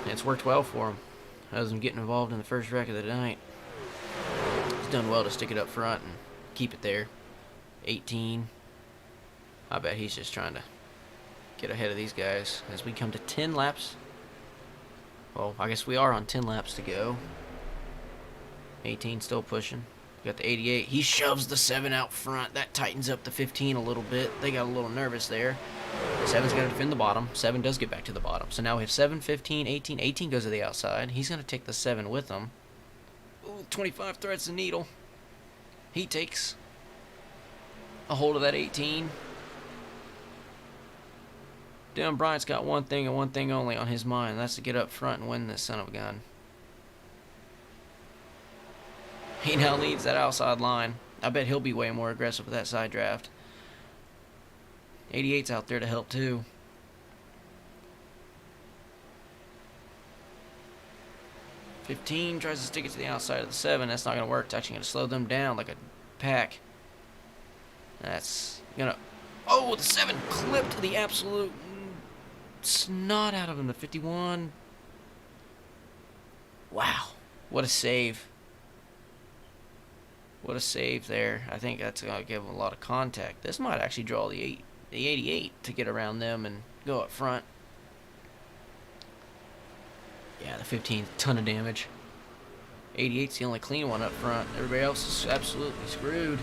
And it's worked well for him. Has him getting involved in the first wreck of the night. He's done well to stick it up front and keep it there. 18. I bet he's just trying to get ahead of these guys as we come to 10 laps. Well, I guess we are on 10 laps to go. 18 still pushing. Got the 88. He shoves the 7 out front. That tightens up the 15 a little bit. They got a little nervous there. 7's got to defend the bottom. 7 does get back to the bottom. So now we have 7, 15, 18. 18 goes to the outside. He's going to take the 7 with him. Ooh, 25 threads the needle. He takes a hold of that 18. Dylan Bryant's got one thing and one thing only on his mind. And that's to get up front and win this son of a gun. He now leads that outside line. I bet he'll be way more aggressive with that side draft. 88's out there to help too. .15 tries to stick it to the outside of the 7. That's not going to work. It's actually going to slow them down like a pack. That's going to... Oh, the 7 clipped the absolute snot out of him. The 51. Wow. What a save. What a save there. I think that's going to give him a lot of contact. This might actually draw the 88 to get around them and go up front. Yeah, the 15, ton of damage. 88's the only clean one up front. Everybody else is absolutely screwed.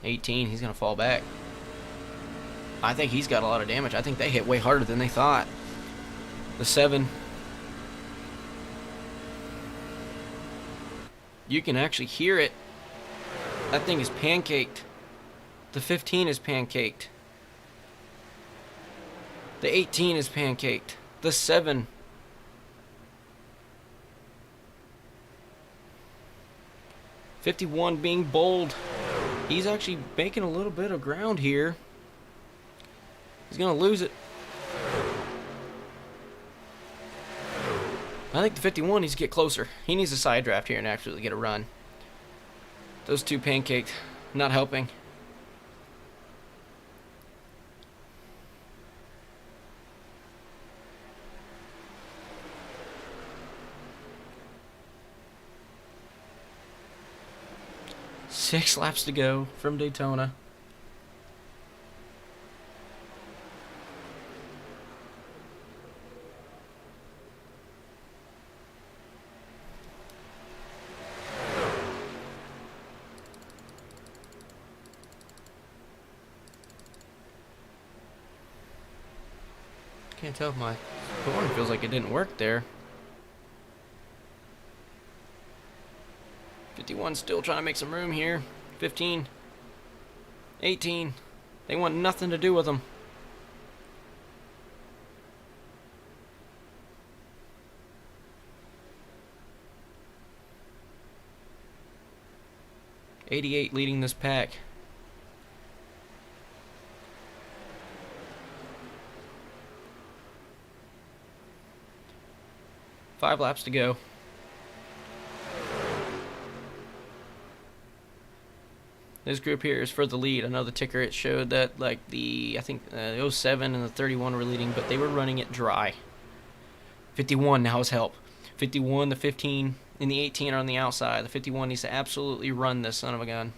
.18, he's going to fall back. I think he's got a lot of damage. I think they hit way harder than they thought. The 7. You can actually hear it. That thing is pancaked. The 15 is pancaked. The 18 is pancaked. The 7. .51 being bold. He's actually making a little bit of ground here. He's going to lose it. I think the 51 needs to get closer. He needs a side draft here and actually get a run. Those two pancaked, not helping. Six laps to go from Daytona. Can't tell if my horn feels like it didn't work there. 51 still trying to make some room here. 15. 18. They want nothing to do with them. .88 leading this pack. Five laps to go. This group here is for the lead. I know the ticker, it showed that like the 07 and the 31 were leading, but they were running it dry. 51 now has help. 51, the 15, and the 18 are on the outside. The 51 needs to absolutely run this son of a gun.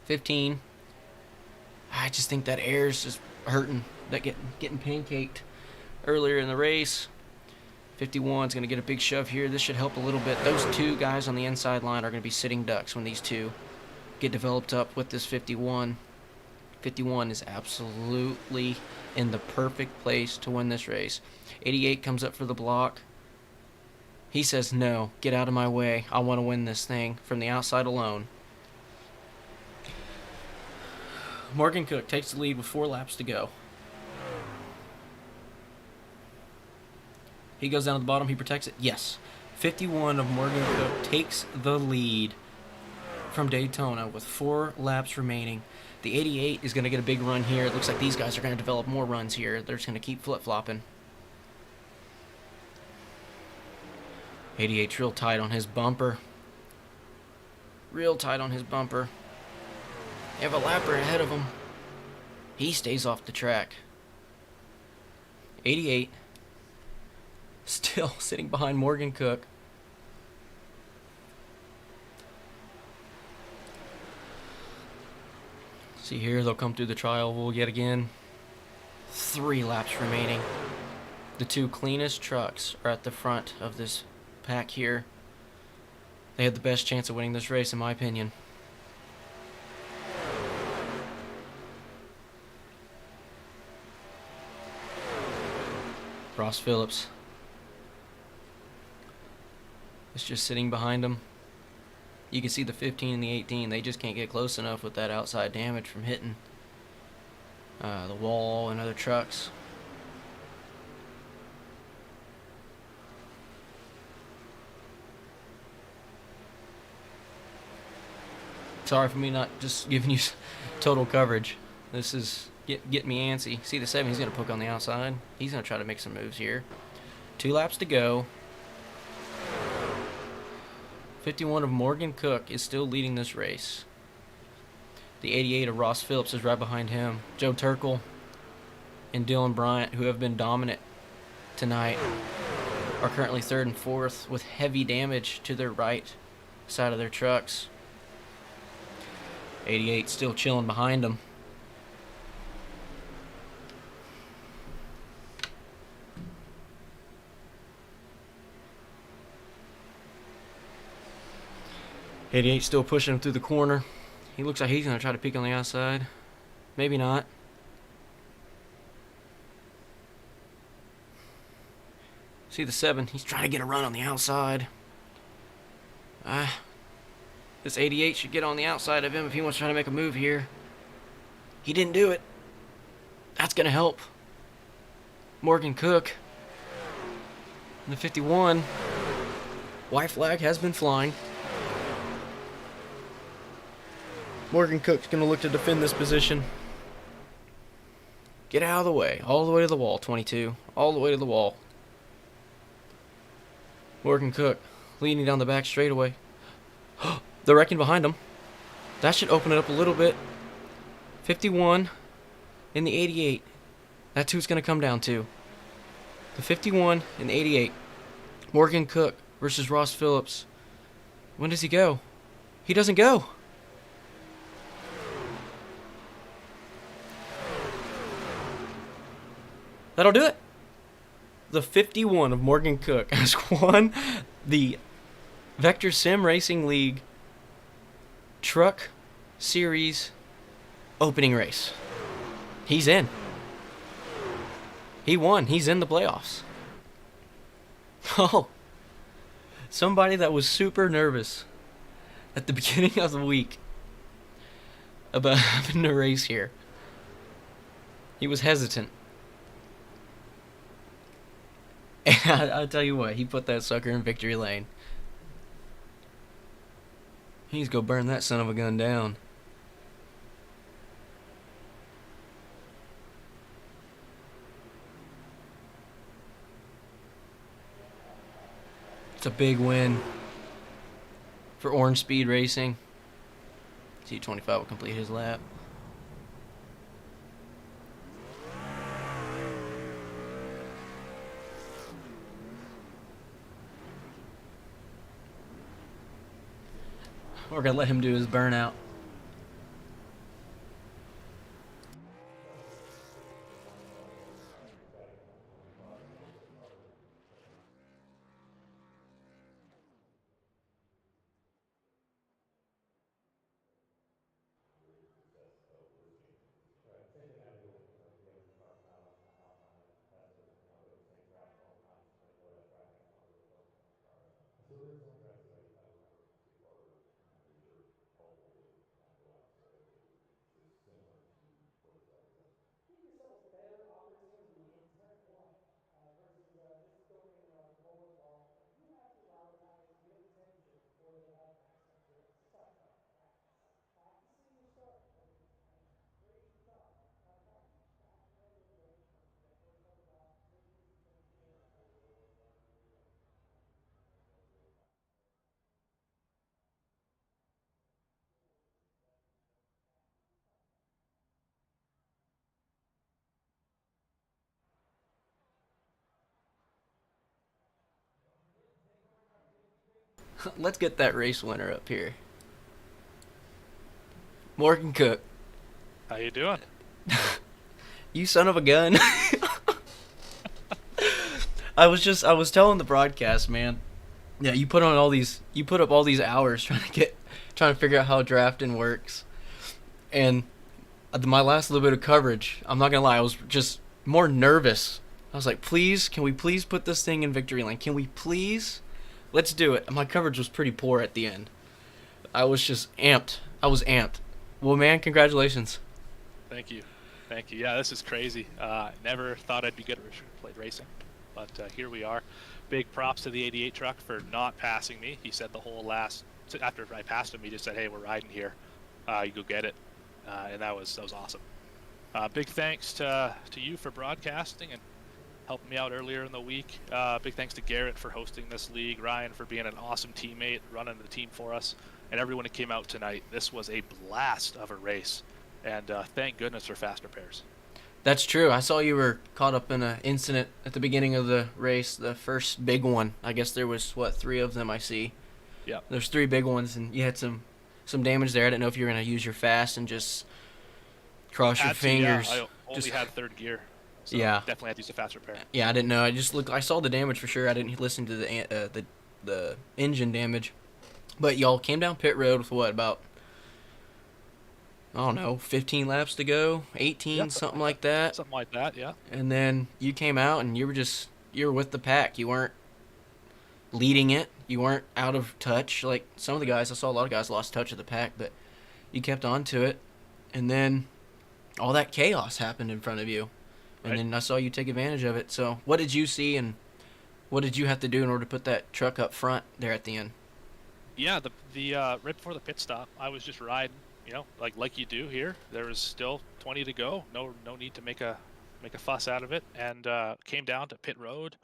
15. I just think that air's just hurting. That getting pancaked earlier in the race. 51 is going to get a big shove here. This should help a little bit. Those two guys on the inside line are going to be sitting ducks when these two get developed up with this 51. 51 is absolutely in the perfect place to win this race. 88 comes up for the block. He says, no, get out of my way. I want to win this thing from the outside alone. Morgan Cook takes the lead with 4 laps to go. He goes down to the bottom. He protects it. Yes. 51 of Morgan Cook takes the lead from Daytona with 4 laps remaining. The 88 is going to get a big run here. It looks like these guys are going to develop more runs here. They're just going to keep flip-flopping. 88's real tight on his bumper. Real tight on his bumper. They have a lapper ahead of him. He stays off the track. 88 still sitting behind Morgan Cook. See here, they'll come through the trial oval yet again. 3 laps remaining. The 2 cleanest trucks are at the front of this pack here. They had the best chance of winning this race, in my opinion. Ross Phillips is just sitting behind him. You can see the 15 and the 18. They just can't get close enough with that outside damage from hitting the wall and other trucks. Sorry for me not just giving you total coverage. This is getting me antsy. See the 7, he's going to poke on the outside. He's going to try to make some moves here. 2 laps to go. 51 of Morgan Cook is still leading this race. The 88 of Ross Phillips is right behind him. Joe Turkle and Dylan Bryant, who have been dominant tonight, are currently 3rd and 4th with heavy damage to their right side of their trucks. 88 still chilling behind them. '88 still pushing him through the corner. He looks like he's going to try to peek on the outside. Maybe not. See the 7. He's trying to get a run on the outside. This 88 should get on the outside of him if he wants to try to make a move here. He didn't do it. That's going to help Morgan Cook. And the 51. White flag has been flying. Morgan Cook's going to look to defend this position. Get out of the way. All the way to the wall, 22. All the way to the wall. Morgan Cook leading down the back straightaway. They're wrecking behind him. That should open it up a little bit. 51 and the 88. That's who it's going to come down to. The 51 and the 88. Morgan Cook versus Ross Phillips. When does he go? He doesn't go. That'll do it. The 51 of Morgan Cook has won the Vector Sim Racing League Truck Series opening race. He's in. He won. He's in the playoffs. Oh, somebody that was super nervous at the beginning of the week about having to race here. He was hesitant. And I'll tell you what, he put that sucker in victory lane. He's gonna burn that son of a gun down. It's a big win for Orange Speed Racing. T25 will complete his lap. We're going to let him do his burnout. Let's get that race winner up here. Morgan Cook. How you doing? You son of a gun. I was telling the broadcast, man. Yeah, you put up all these hours trying to figure out how drafting works. And my last little bit of coverage, I'm not gonna lie, I was just more nervous. I was like, please, can we please put this thing in victory lane? Can we please? Let's do it. My coverage was pretty poor at the end. I was just amped. I was amped. Well, man, congratulations. Thank you. Thank you. Yeah, this is crazy. Never thought I'd be good at restrictor plate racing, but here we are. Big props to the 88 truck for not passing me. He said the whole last, after I passed him, he just said, hey, we're riding here. You go get it. And that was awesome. Big thanks to you for broadcasting and helping me out earlier in the week. Big thanks to Garrett for hosting this league, Ryan for being an awesome teammate, running the team for us, and everyone who came out tonight. This was a blast of a race, and thank goodness for fast repairs. That's true. I saw you were caught up in an incident at the beginning of the race, the first big one. I guess there was three of them I see. Yeah. There's three big ones, and you had some damage there. I didn't know if you were gonna use your fast and just cross your fingers. Yeah. I only had third gear. So yeah. Definitely had to use a fast repair. Yeah, I didn't know. I saw the damage for sure. I didn't listen to the engine damage. But y'all came down pit road with what, about, I don't know, 15 laps to go, 18, Yep, something like that. Something like that, yeah. And then you came out and you were with the pack. You weren't leading it. You weren't out of touch. Like some of the guys, I saw a lot of guys lost touch of the pack, but you kept on to it. And then all that chaos happened in front of you. And Right. then I saw you take advantage of it. So what did you see and what did you have to do in order to put that truck up front there at the end? Yeah, the right before the pit stop, I was just riding, like you do here. There was still 20 to go. No need to make a fuss out of it, and came down to pit road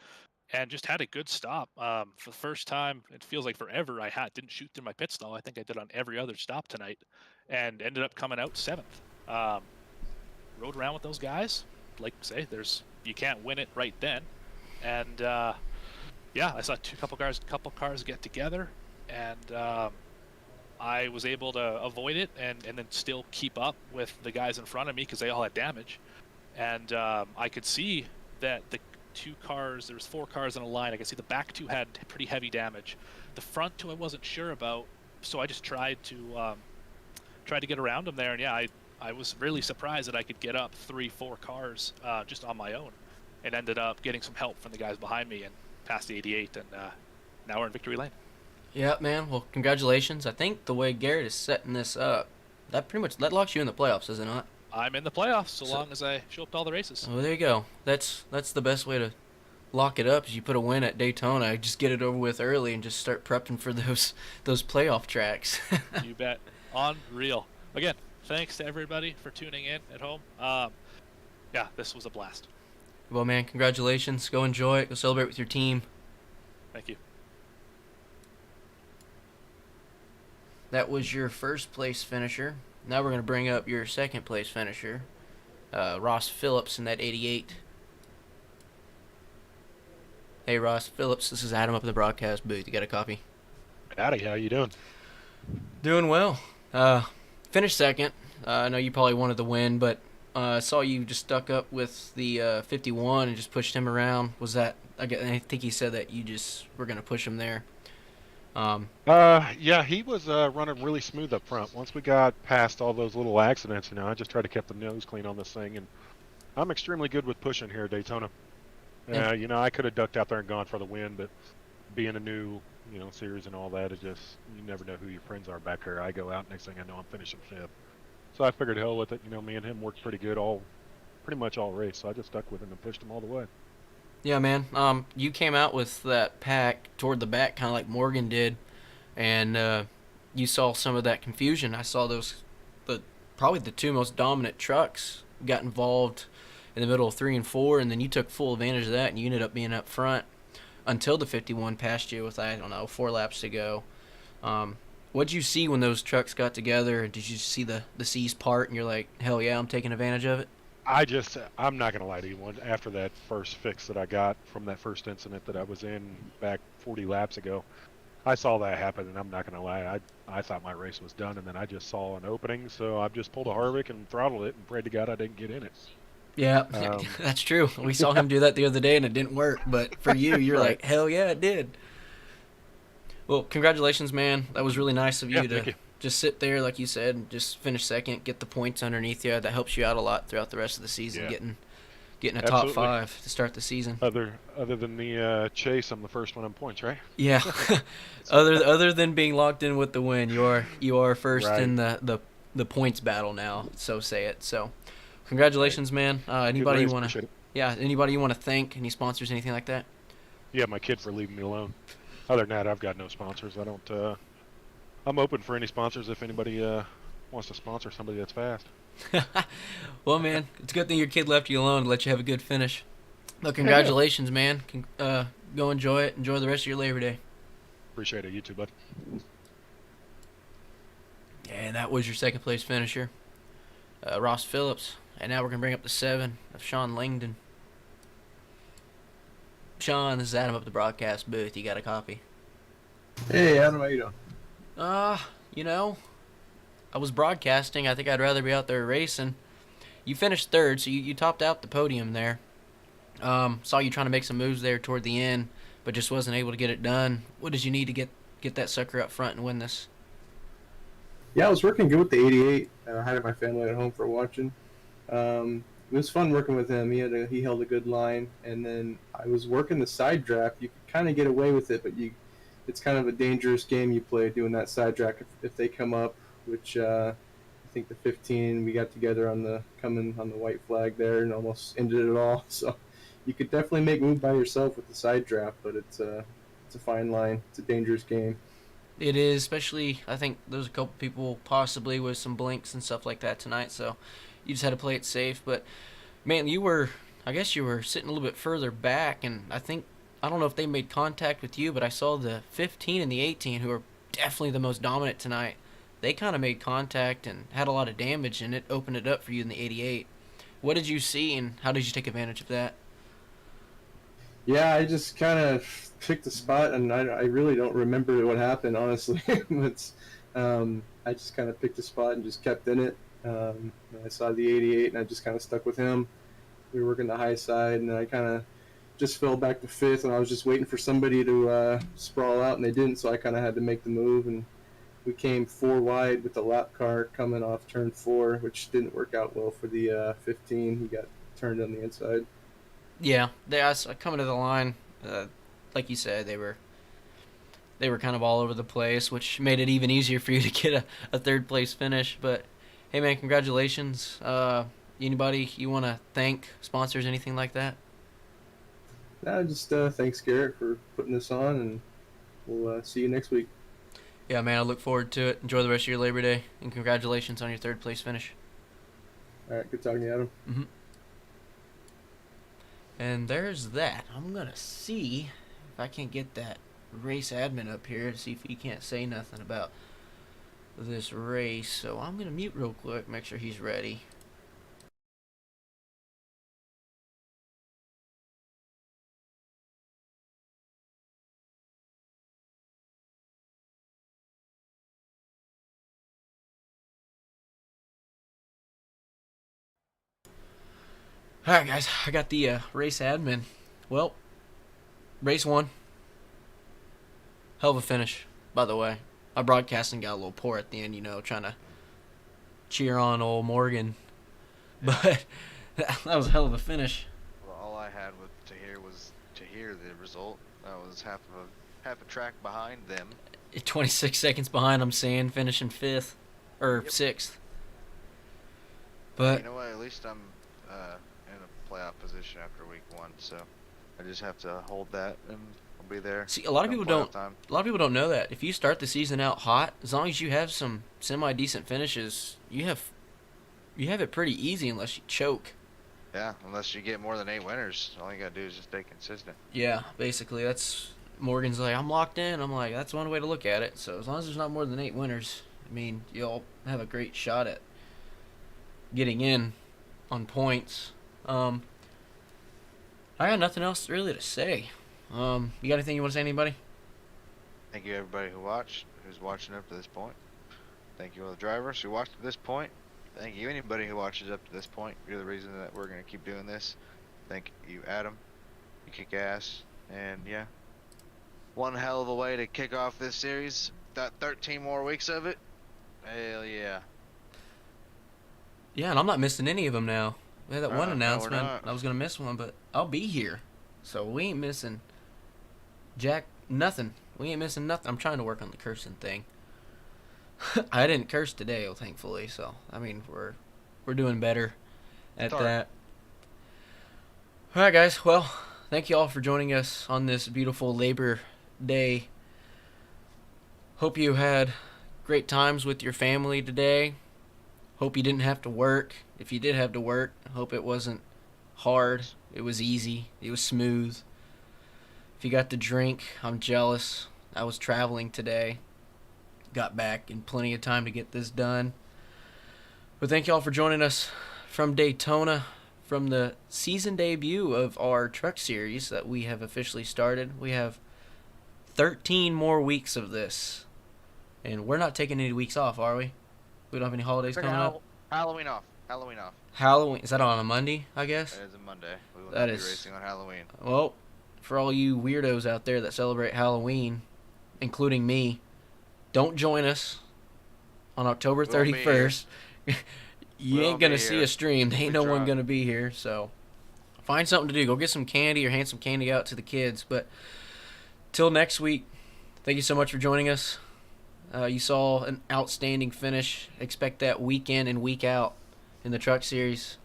and just had a good stop. For the first time, it feels like forever. Didn't shoot through my pit stall. I think I did on every other stop tonight, and ended up coming out seventh. Rode around with those guys. Like say, you can't win it right then, and yeah, I saw couple cars get together, and I was able to avoid it and then still keep up with the guys in front of me because they all had damage, and I could see that the two cars, there was four cars in a line. I could see the back two had pretty heavy damage. The front two I wasn't sure about, so I just tried to get around them there, and yeah, I was really surprised that I could get up 3-4 cars just on my own, and ended up getting some help from the guys behind me and past the 88, and now we're in victory lane. Yeah, man. Well, congratulations. I think the way Garrett is setting this up, that locks you in the playoffs, does it not? I'm in the playoffs so long as I show up to all the races. Oh, there you go. That's the best way to lock it up. Is you put a win at Daytona, just get it over with early, and just start prepping for those playoff tracks. You bet. Unreal. Again, thanks to everybody for tuning in at home. Yeah, this was a blast. Well, man, congratulations. Go enjoy it. Go celebrate with your team. Thank you. That was your first place finisher. Now we're going to bring up your second place finisher, Ross Phillips in that 88. Hey, Ross Phillips, this is Adam up in the broadcast booth. You got a copy? Howdy, how you doing? Doing well. Finished second. I know you probably wanted the win, but I saw you just stuck up with the 51 and just pushed him around. Was that? I think he said that you just were going to push him there. Yeah, he was running really smooth up front. Once we got past all those little accidents, I just tried to keep the nose clean on this thing, and I'm extremely good with pushing here at Daytona. I could have ducked out there and gone for the win, but being a new, series and all that, you never know who your friends are back there. I go out, next thing I know, I'm finishing fifth. So I figured hell with it. Me and him worked pretty good pretty much all race. So I just stuck with him and pushed him all the way. Yeah, man. You came out with that pack toward the back, kind of like Morgan did, and you saw some of that confusion. I saw probably the two most dominant trucks got involved in the middle of 3 and 4, and then you took full advantage of that, and you ended up being up front until the 51 passed you with, I don't know, 4 laps to go. What did you see when those trucks got together? Did you see the C's part, and you're like, hell yeah, I'm taking advantage of it? I'm not going to lie to you. After that first fix that I got from that first incident that I was in back 40 laps ago, I saw that happen, and I'm not gonna lie. I thought my race was done, and then I just saw an opening, so I just pulled a Harvick and throttled it, and prayed to God I didn't get in it. Yeah, Um, that's true. We saw him do that the other day, and it didn't work. But for you, you're right. like, hell yeah, it did. Well, congratulations, man. That was really nice of Yeah. you to Thank you. just sit there, like you said, and just finish second, get the points underneath you. That helps you out a lot throughout the rest of the season, Yeah. getting a top Absolutely. five to start the season. Other than the chase, I'm the first one on points, right? Yeah. Other than being locked in with the win, you are first Right. in the points battle now. So say it. So, congratulations, man. Good Anybody you race. wanna, Appreciate it. yeah, anybody you wanna thank? Any sponsors, anything like that? Yeah, my kid for leaving me alone. Other than that, I've got no sponsors. I don't. I'm open for any sponsors if anybody wants to sponsor somebody that's fast. Well, man, it's a good thing your kid left you alone to let you have a good finish. But Yeah. congratulations, man. Go enjoy it. Enjoy the rest of your Labor Day. Appreciate it. You too, bud. And that was your second place finisher, Ross Phillips. And now we're gonna bring up the 7 of Sean Langdon. Sean, this is Adam up at the broadcast booth. You got a copy? Hey, Adam, how you doing? Uh, you know, I was broadcasting. I think I'd rather be out there racing. You finished third, so you topped out the podium there. Saw you trying to make some moves there toward the end, but just wasn't able to get it done. What did you need to get that sucker up front and win this? Yeah, I was working good with the 88. I had my family at home for watching. It was fun working with him. He held a good line, and then I was working the side draft. You could kind of get away with it, but it's kind of a dangerous game you play doing that side draft if they come up, which I think the 15 we got together on the coming on the white flag there and almost ended it all. So you could definitely make move by yourself with the side draft, but it's a fine line. It's a dangerous game. It is, especially I think there's a couple people possibly with some blinks and stuff like that tonight, so you just had to play it safe. But man, I guess you were sitting a little bit further back, and I don't know if they made contact with you, but I saw the 15 and the 18, who are definitely the most dominant tonight. They kind of made contact and had a lot of damage, and it opened it up for you in the 88. What did you see, and how did you take advantage of that? Yeah, I just kind of picked a spot, and I really don't remember what happened, honestly. I just kind of picked a spot and just kept in it. I saw the 88, and I just kind of stuck with him. We were working the high side, and I kind of just fell back to fifth, and I was just waiting for somebody to sprawl out, and they didn't, so I kind of had to make the move, and we came four wide with the lap car coming off turn four, which didn't work out well for the 15. He got turned on the inside. Yeah, coming to the line, like you said, they were kind of all over the place, which made it even easier for you to get a third place finish. But hey, man, congratulations. Anybody you want to thank, sponsors, anything like that? Just thanks, Garrett, for putting this on, and we'll see you next week. Yeah, man, I look forward to it. Enjoy the rest of your Labor Day, and congratulations on your third place finish. All right, good talking to you, Adam. Mm-hmm. And there's that. I'm gonna see if I can't get that race admin up here to see if he can't say nothing about this race. So I'm gonna mute real quick, make sure he's ready. Alright, guys, I got the race admin. Well, race one. Hell of a finish, by the way. My broadcasting got a little poor at the end, trying to cheer on old Morgan. But that was a hell of a finish. Well, all I had to hear was to hear the result. I was half a track behind them. 26 seconds behind, I'm saying, finishing fifth or Yep. sixth. But But you know what? At least I'm in a playoff position after week one, so I just have to hold that, and I'll be there. see, a lot of come people playoff don't. time. A lot of people don't know that if you start the season out hot, as long as you have some semi-decent finishes, you have it pretty easy unless you choke. Yeah, unless you get more than 8 winners, all you gotta do is just stay consistent. Yeah, basically that's Morgan's like, I'm locked in. I'm like, that's one way to look at it. So as long as there's not more than 8 winners, I mean, you'll have a great shot at getting in on points. I got nothing else really to say. You got anything you want to say, anybody? Thank you everybody who watched, who's watching up to this point. Thank you all the drivers who watched to this point. Thank you anybody who watches up to this point. You're the reason that we're gonna keep doing this. Thank you, Adam. You kick ass, and yeah, one hell of a way to kick off this series. Got 13 more weeks of it. Hell yeah. Yeah, and I'm not missing any of them now. We had that one No, we're announcement. not. I was gonna miss one, but I'll be here, so we ain't missing jack nothing. We ain't missing nothing. I'm trying to work on the cursing thing. I didn't curse today, thankfully. So I mean, we're doing better at Sorry. that. All right, guys. Well, thank you all for joining us on this beautiful Labor Day. Hope you had great times with your family today. Hope you didn't have to work. If you did have to work, I hope it wasn't hard. It was easy. It was smooth. If you got to drink, I'm jealous. I was traveling today. Got back in plenty of time to get this done. But thank you all for joining us from Daytona, from the season debut of our truck series that we have officially started. We have 13 more weeks of this. And we're not taking any weeks off, are we? We don't have any holidays Took coming up? Halloween off. Halloween off. Halloween. Is that on a Monday, I guess? It is a Monday. We will That not be is- racing on Halloween. Well, for all you weirdos out there that celebrate Halloween, including me, don't join us on October We won't be 31st. You We ain't won't going to be see here. a stream. We'll Ain't be no one drunk. going to be here. So find something to do. Go get some candy or hand some candy out to the kids. But till next week, thank you so much for joining us. You saw an outstanding finish. Expect that week in and week out in the truck series.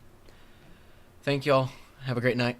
Thank y'all. Have a great night.